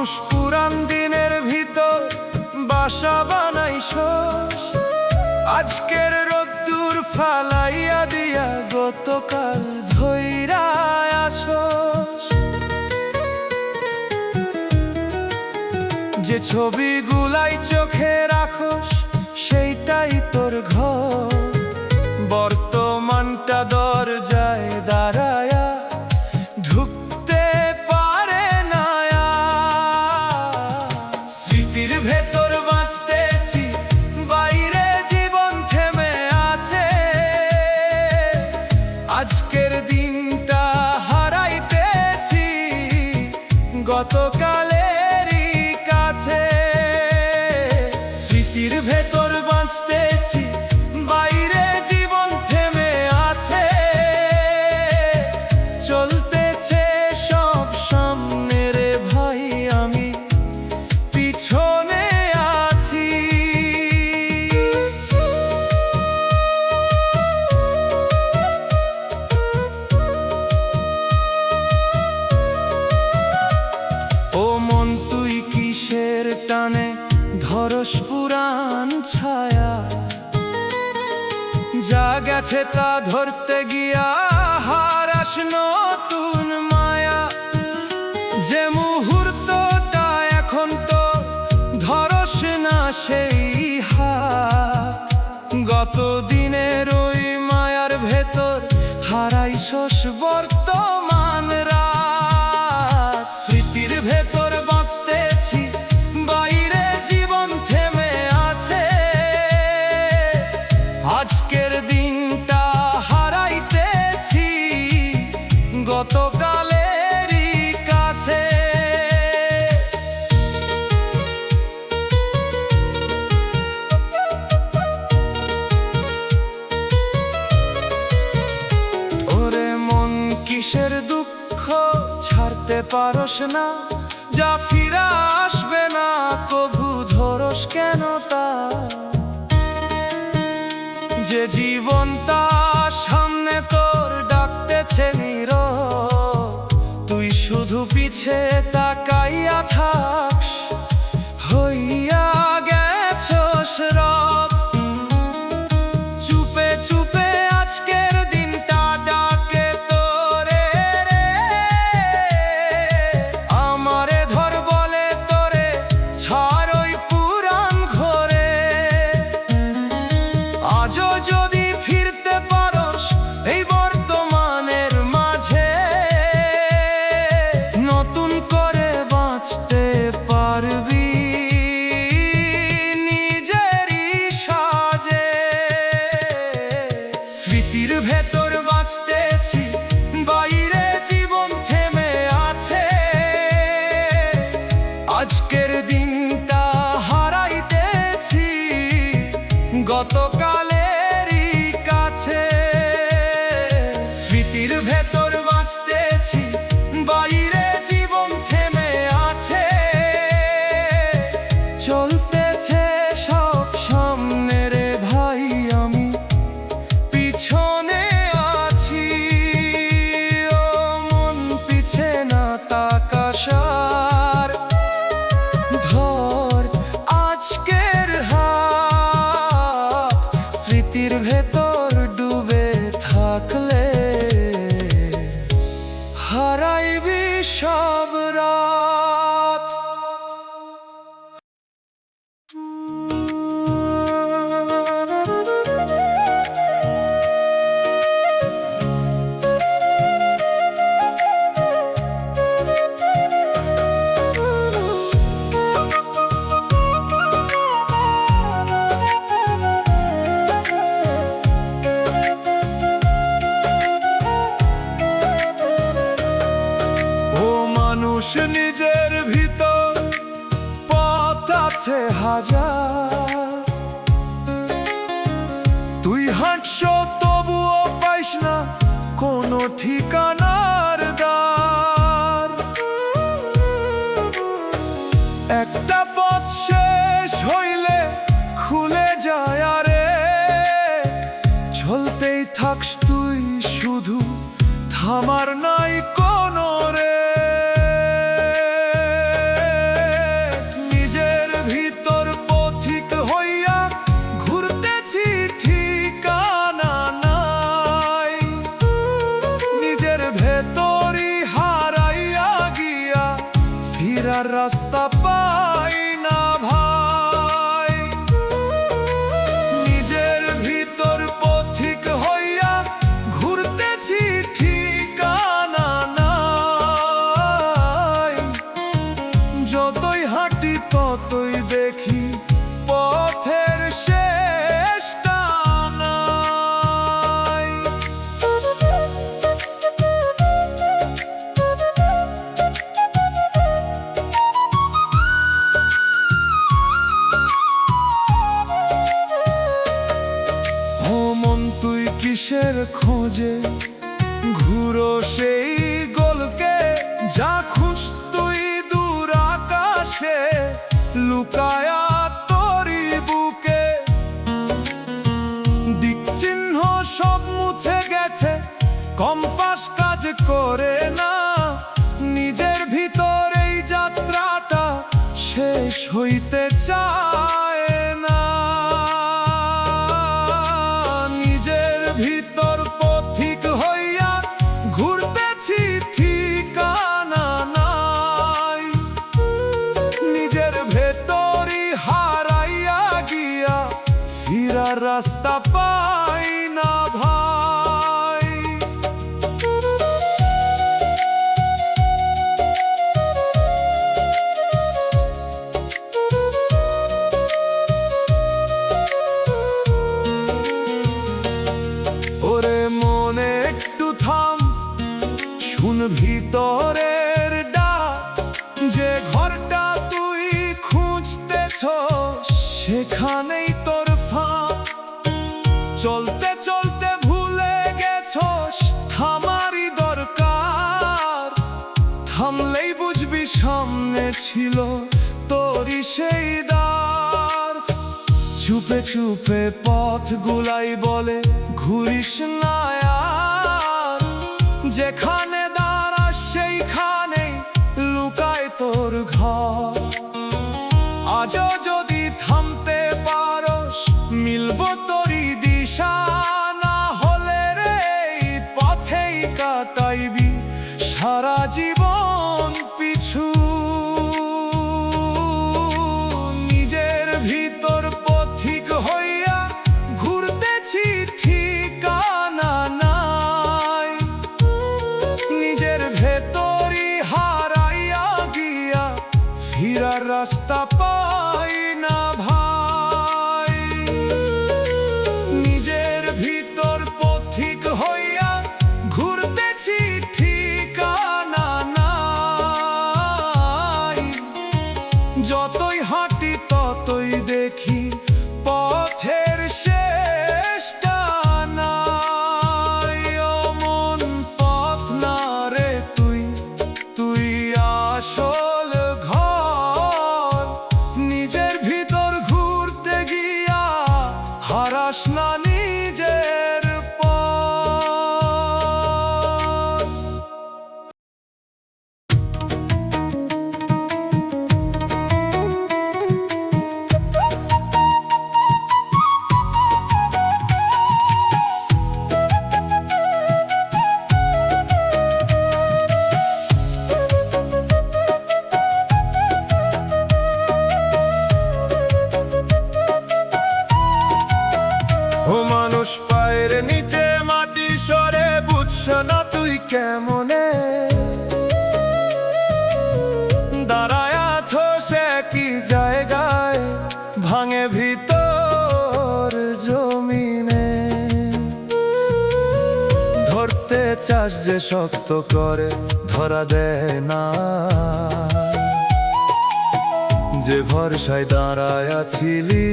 মানুষ পুরান দিনের ভিতর বাসা বানাই শোষ, আজকের রোদ্দুর ফালাইয়া দিয়া গতকাল ধইরা আসোস। যে ছবিগুলাই চোখে রাখোস সেইটাই তোর ঘর, বর্তমানটা দরজায় দাঁড়ায়া ঢুকতে পারে না। স্মৃতির ভেতর বাঁচতেছি, বাইরে জীবন থেমে আছে। আজকের দিনটা হারাইতেছি গতকালেরই কাছে। স্মৃতির ভেতর বাঁচতেছি, বাইরে জীবন থেমে আছে। চলতেছে সব সামনে রে ভাই, আমি পিছনে আছি। ও মন তুই কিসের টানে ধরস পুরান ছায়া, যা গেছে তা ধরতে গিয়া হারাস নতুন মায়া। যে মুহূর্তটা এখন তো ধরস না সেই হাত, গত দিনের ওই মায়ার ভেতর হারাইছস বর্তমান রাত। স্মৃতির ভেতর বাঁচতেছি, বাইরে জীবন থেমে আছে। আজকের দিনটা হারাইতেছি গতকালেরই কাছে। ওরে মন কিসের দুঃখ ছাড়তে পারস না, যা ফিরা আসবে না কভু ধরস কেন তা। যে জীবনটা সামনে তোর ডাকতেছে নীরব, তুই শুধু পিছে তাকাইয়া থাকস, হইয়া গেছস রব। চুপে চুপে আজকের দিনটা ডাকে তোরে রে, আমারে ধর বলে তোরে ছাড় ওই পুরান ঘরে। আজও যদি ফিরতে পারস এই বর্তমানের মাঝে, নতুন করে বাঁচতে পারবি নিজেরই সাজে। স্মৃতির ভেতর বাঁচতেছি, বাইরে জীবন থেমে আছে। আজকের দিনটা হারাইতেছি গতকালেরই কাছে। স্মৃতির ভেতর বাঁচতেছি, বাইরে জীবন থেমে আছে। চলতেছে সব সামনে রে ভাই, আমি পিছনে আছি। ও মন পিছে না তাকাসার, ধর আজকের হাত। স্মৃতির ভেতর ডুবে থাকলে হারাইবি সব রাত। নিজের ভিতর পথ আছে হাজার, তুই হাঁটছ তবুও পাইস না কোনো ঠিকানার দ্বার। একটা পথ শেষ হইলে খুলে যায় আরে, চলতেই থাকস তুই শুধু, থামার নাই কোনো রে। ফিরার রাস্তা পাই না ভাই। নিজের ভিতর পথিক হইয়া ঘুরতেছি ঠিকানা নাই। যতই হাঁটি ততই দেখি পথের শেষটা নাই। ও মন তুই কিসের খোঁজে ঘুরো সেই গোলকে, যা খুঁজ তুই দূর আকাশে লুকায়া তোরি বুকে। দিক চিহ্ন সব মুছে গেছে, কম্পাস কাজ করে না। নিজের ভিতর এই যাত্রাটা শেষ হইতে চায় না। নিজের ভিতর পথিক হইয়া ঘুরতেছি ঠিকানা নাই। নিজের ভেতরই হারাইয়া গিয়া ফিরার রাস্তা পাই না ভাই। ওরে মনে একটু থাম, শুন ভিতরের ডাক। যে ঘরটা তুই খুঁজতেছ সেখানেই তোর ফাঁক। চলতে চলতে ভুলে গেছস থামারই দরকার। থামলেই বুঝবি সামনে ছিল তোরই সেই দ্বার। চুপে চুপে পথ গুলাই বলে ঘুরিস না আর। যেখানে দাঁড়াস সেইখানেই লুকায় তোর ঘর। আজও যদি থামতে পারস মিলব তোরই দিশা। না হলে রে এই পথেই কাটাইবি সারা জীবন পিছু। নিজের ভিতর পথিক হইয়া ঘুরতেছি ঠিকানা নাই। নিজের ভেতরই হারাইয়া গিয়া ফিরার রাস্তা পাই না ভাই। নিজের ভিতর পথিক হইয়া ঘুরতেছি ঠিকানা নাই। যতই হাঁটি ততই দেখি পথের শেষটা নাই। ও মন পথ না রে তুই, তুই আসল ঘর। নিজের ভিতর ঘুরতে গিয়া হারাস না নিজের পথ। ও মানুষ পায়ের নিচে মাটি সরে, বুঝছ না তুই কেমনে দাঁড়ায় আছো সে কি জায়গায়। ভাঙে ভিতর জমিনে ধরতে চাস যে শক্ত করে ধরা দেয় না। যে ভরসায় দাঁড়ায় আছিলি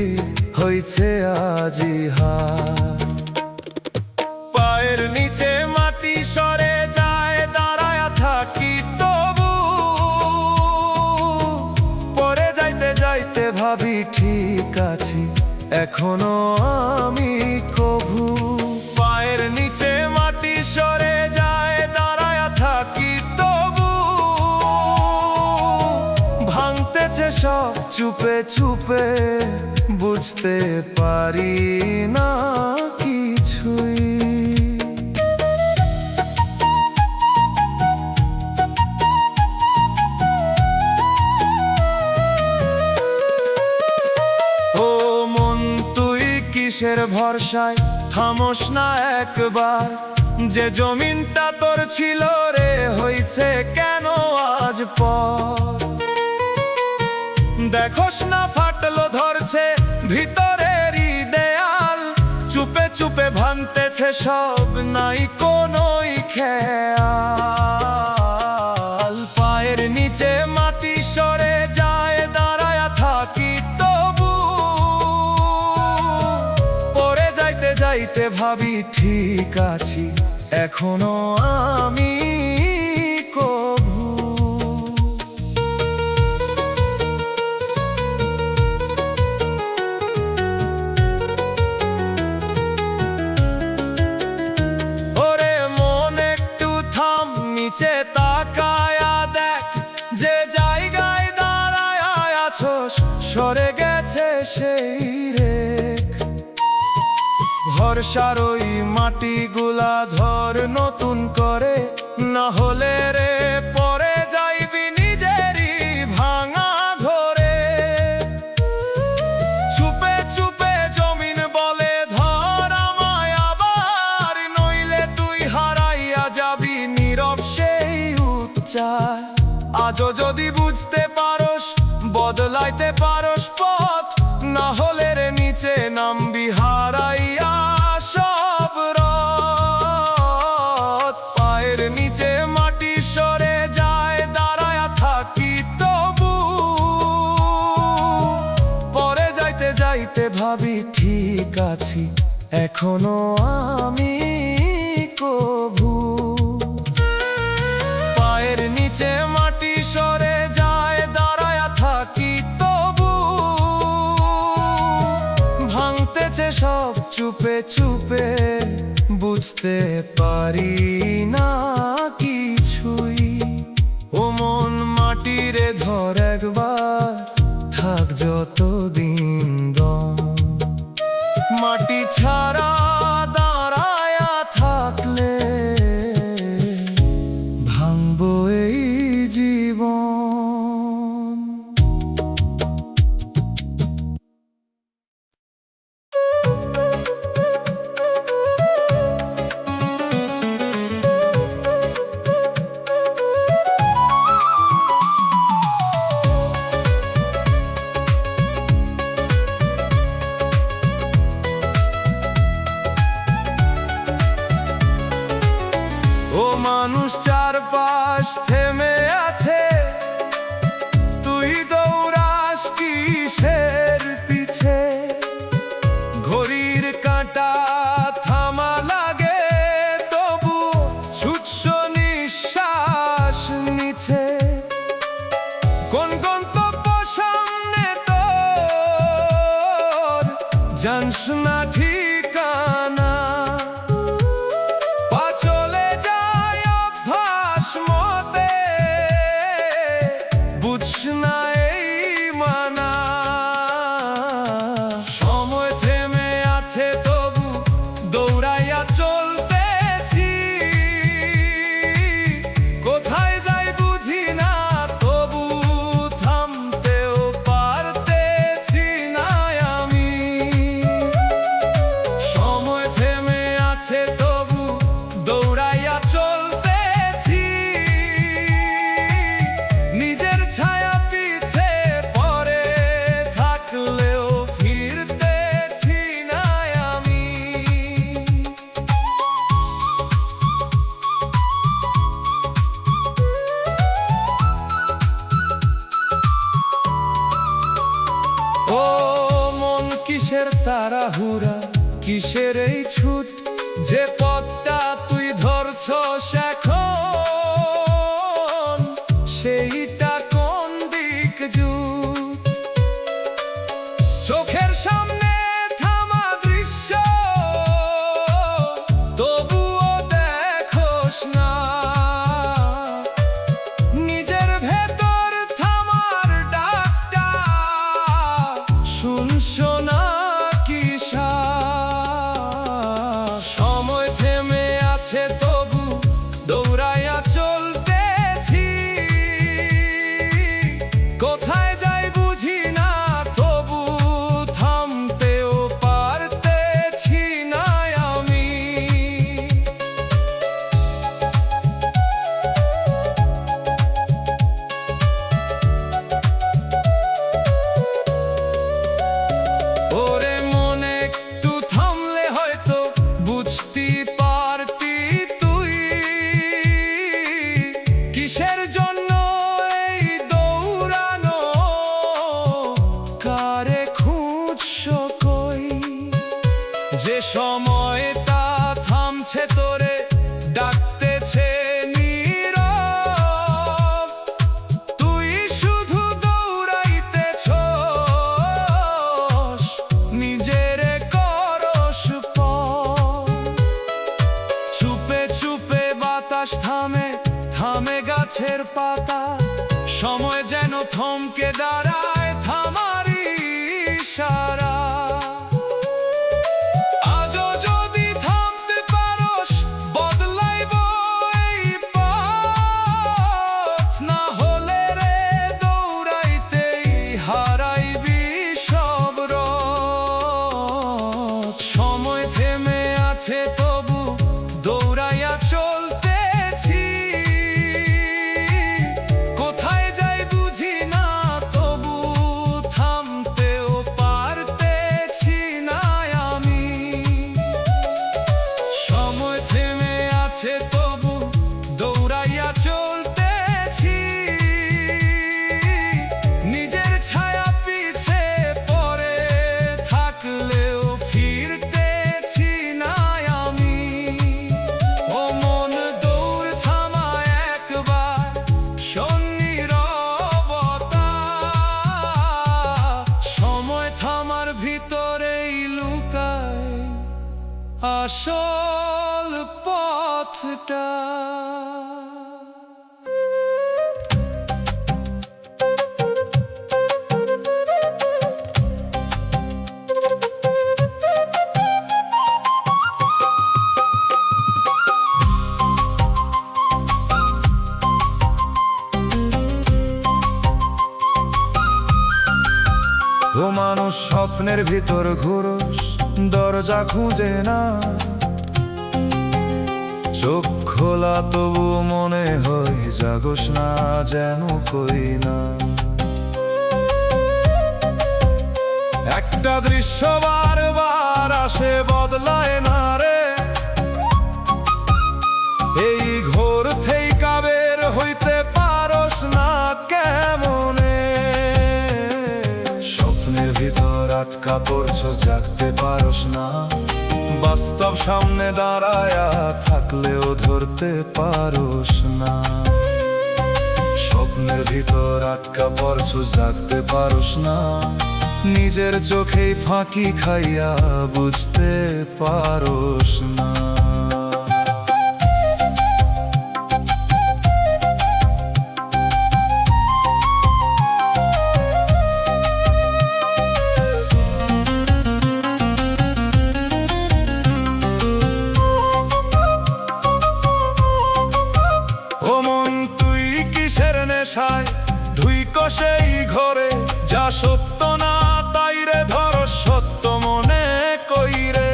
হইছে আজি হার। পায়ের নিচে মাটি সরে যায়, দাঁড়ায় থাকি তবু। পরে যাইতে যাইতে ভাবি ঠিক আছি এখনো আমি কভু। পায়ের নিচে মাটি সরে যায়, দাঁড়ায় থাকি তবু। ভাঙতেছে সব চুপে চুপে, বুঝতে পারি না কিছুই। কিসের ভরসায় থামোস না একবার, যে জমিনটা তোর ছিল রে হইছে কেন আজ পর। দেখোস না ফাটলো ধরছে ভিতরেরই দেয়াল, চুপে চুপে ভাঙতেছে সব, নাই কোনোই খেয়াল। পায়ের নিচে মাটি সরে যায়, দাঁড়ায় থাকি তবু, পরে যাইতে যাইতে ভাবি ঠিক আছি এখনো আমি কভু। ওরে মন একটু থাম, নিচে তাকায়া দেখ, যে জায়গায় দাঁড়ায় আছোস সরে গেছে সেই রেখ। ভরসার ওই মাটিগুলা ধর নতুন করে, না হলে রে পরে যাইবি নিজেরই ভাঙা ঘরে। চুপে চুপে জমিন বলে ধর আমায় আবার, নইলে তুই হারাইয়া যাবি নীরব সেই উচ্চার। আজও যদি বুঝতে পারোস বদলাইতে পারোস পথ, না হলে রে নিচে নামবি হারাইয়া সব রথ। পায়ের নিচে মাটি সরে যায়, দাঁড়ায়া থাকি তবু, পরে যাইতে যাইতে ভাবি ঠিক আছি এখনো আমি কভু। পায়ের নিচে মাটি সরে যায়, দাঁড়ায়া থাকি তবু, ভাঙতেছে সব চুপে চুপে, বুঝতে পারি না কিছুই। ও মন মাটিরে ধর একবার, থাক যতদিন দম। মাটি ছাড়া দাঁড়ায়া থাকলে ভাঙবো এই জীবন। ও মানুষ চারপাশ থেমে আছে, তুই দৌড়াস কিসের পিছে? ঘড়ির কাঁটা থামা লাগে তবু, ছুটছ নিঃশ্বাস নিছে। কোন গন্তব্য সামনে তোর, জানস না ঠিকানা। পা চলে যায় অভ্যাস মতে, বুঝস না এই মানা। সময় থেমে আছে তবু, দৌড়াইয়া চলতেছি। কোথায় যাই বুঝি না, তবু থামতেও পারতেছি না আমি। সময় থেমে আছে তবু, দৌড়াইয়া চলতেছি। নিজের ছায়া পিছে পরে থাকলেও ফিরতেছি না আমি। ও মন কিসের তাড়াহুড়া, কিসের এই ছুট, যে পথটা তুই ধরছস এখন সেইটা কোন দিক জুত? চোখের সামনে থামা দৃশ্য, তবুও দেখোস না। নিজের ভেতর থামার ডাকটা শুনছ না কি শ্বাস? সময় থেমে আছে তবু, দৌড়াইয়া চলতেছি। কোথায় যাই থমকে দাঁড়ায় থামারি ইশারা। আজও যদি থামতে পারোস বদলাইব এই পথ, না হলে রে দৌড়াইতেই হারাইবি সব রথ। সময় থেমে আছে তবু দৌড়াইয়া চলতেছি, কোথায় যাই বুঝি না তবু থামতেও পারতেছি না আমি। সময় থেমে আছে তবু দৌড়াইয়া চলতেছি, নিজের ছায়া পিছে পড়ে থাকলেও ফিরতেছি না আমি। ও মন দৌড় থামা একবার, শোন নীরবতা। সময় থামার ভিতরেই লুকায় আসল পথটা। ও মানুষ স্বপ্নের ভিতর ঘুরোস, দরজা খুঁজে না, চোখ খোলা তবু মনে হয় জাগোস না, যেন কই না। একটা দৃশ্য বারবার আসে বদলায় না রে, এই ঘোর থেইকা বের হইতে পারোস না কেমনে। স্বপ্নের ভিতর আটকা পড়ছো জাগতে পারোস না, বাস্তব সামনে দাঁড়ায়া থাকলেও ধরতে পারোস না। স্বপ্নের ভিতর আটকা পড়ছো জাগতে পারোস না, নিজের চোখেই ফাঁকি খাইয়া বুঝতে পারোস না। ধুইকো সেই ঘরে যা সত্য না তাই রে ধর সত্য মনে কইরে।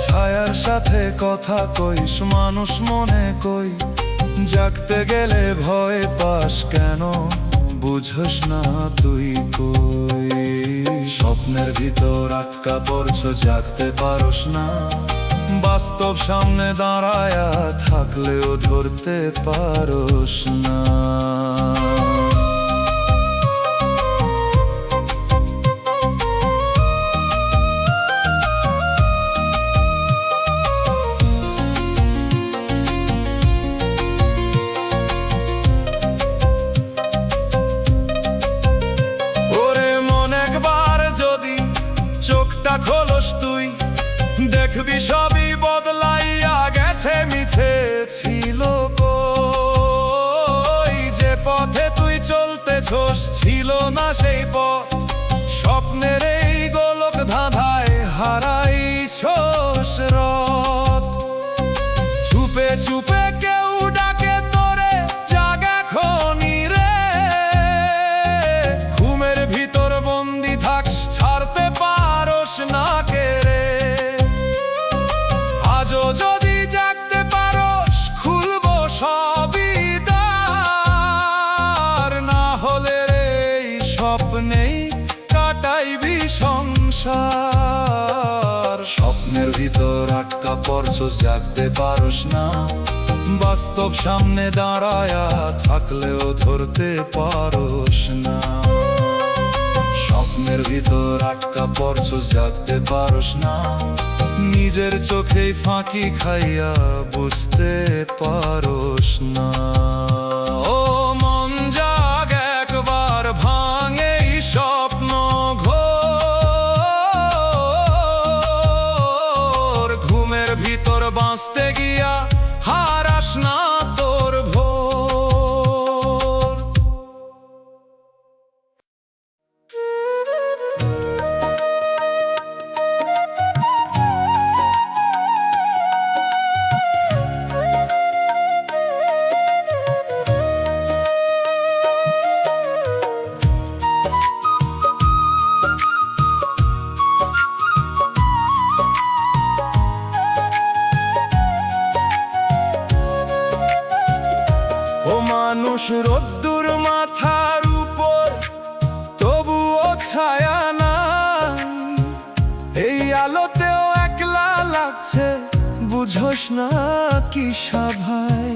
ছায়ার সাথে কথা কইস মানুষ মনে কই, জাগতে গেলে ভয় পাস কেন বুঝস না তুই কই। স্বপ্নের ভিতর আটকা পড়ছো জাগতে পারোস না, বাস্তব সামনে দাঁড়ায়া থাকলেও ধরতে পারোস না। ওরে মন একবার যদি চোখটা খোলস তুই, দেখবি সবই বদলাইয়া গেছে, মিছে ছিল কই। যে পথে তুই চলতেছস ছিল না সেই পথ, স্বপ্নের এই গোলক ধাঁধায় হারাইছস রথ। চুপে চুপে কেউ ডাকে তোরে জাগ এখনই রে, ঘুমের ভিতর বন্দি থাকস ছাড়তে পারোস না কে রে। আজও যদি জাগতে পারোস খুলবো সবই দ্বার, না হলে রে এই স্বপ্নেই কাটাইবি সংসার। স্বপ্নের ভিতর আটকা পড়ছস জাগতে পারোস না, বাস্তব সামনে দাঁড়ায়া থাকলেও ধরতে পারোস না। স্বপ্নের ভিতর আটকা পড়ছস জাগতে পারোস না, নিজের চোখেই ফাঁকি খাইয়া বুঝতে পারোস না। ও মন জাগ একবার, ভাঙে স্বপ্ন ঘোর। ঘুমের ভিতর বাঁচতে গিয়া হারাস না তোর ভোর। বুঝোস না কি সভাই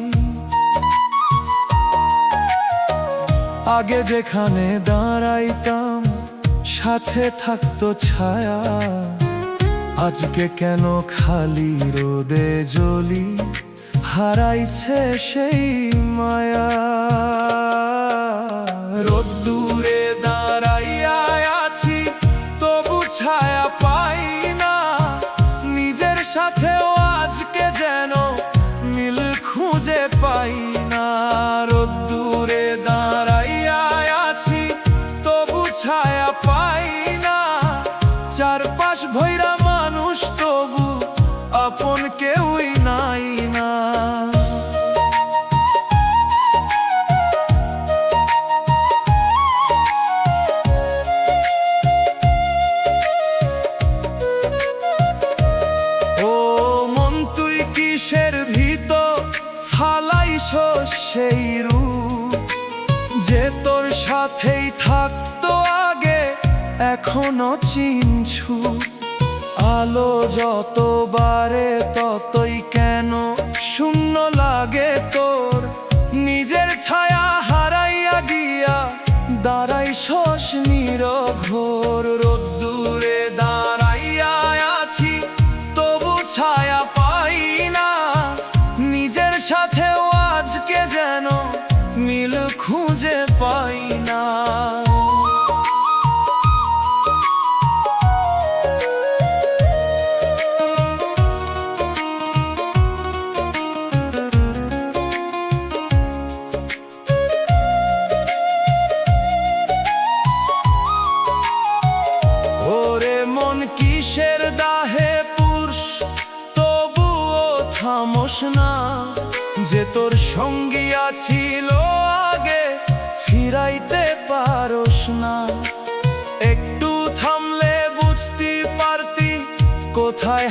আগে যেখানে দাঁড়াইতাম সাথে থাকতো ছায়া আজকে কেন খালি রোদে জ্বলি হারাইছে সেই মায়া রোদ্দুরে দাঁড়াইয়া আছি তবু ছায়া পাই না নিজের সাথেও আজকে যেন মিল খুঁজে পাই না রোদ্দুরে দাঁড়াইয়া আছি তবু ছায়া পাই না চারপাশ ভৈরা মানুষ তবু আপন কেউই নাই না ও মন তুই কিসের ভিতর ফালাইছ সেই রূপ যে তোর সাথেই থাকতো আগে এখনো চিনছু আলো যত বাড়ে ততই কেন শূন্য লাগে তোর নিজের ছায়া হারাইয়া গিয়া দাঁড়াই শোষ নিরঘোর রোদ্দুরে দাঁড়াইয়া আছি তবু ছায়া পাই না নিজের সাথেও আজকে যেন মিল খুঁজে পাই না কিসের দাহে পুরুষ তবুও থামোস না যে তোর সঙ্গী আছিল আগে ফিরাইতে পারোস না একটু থামলে বুঝতে পারতি কোথায়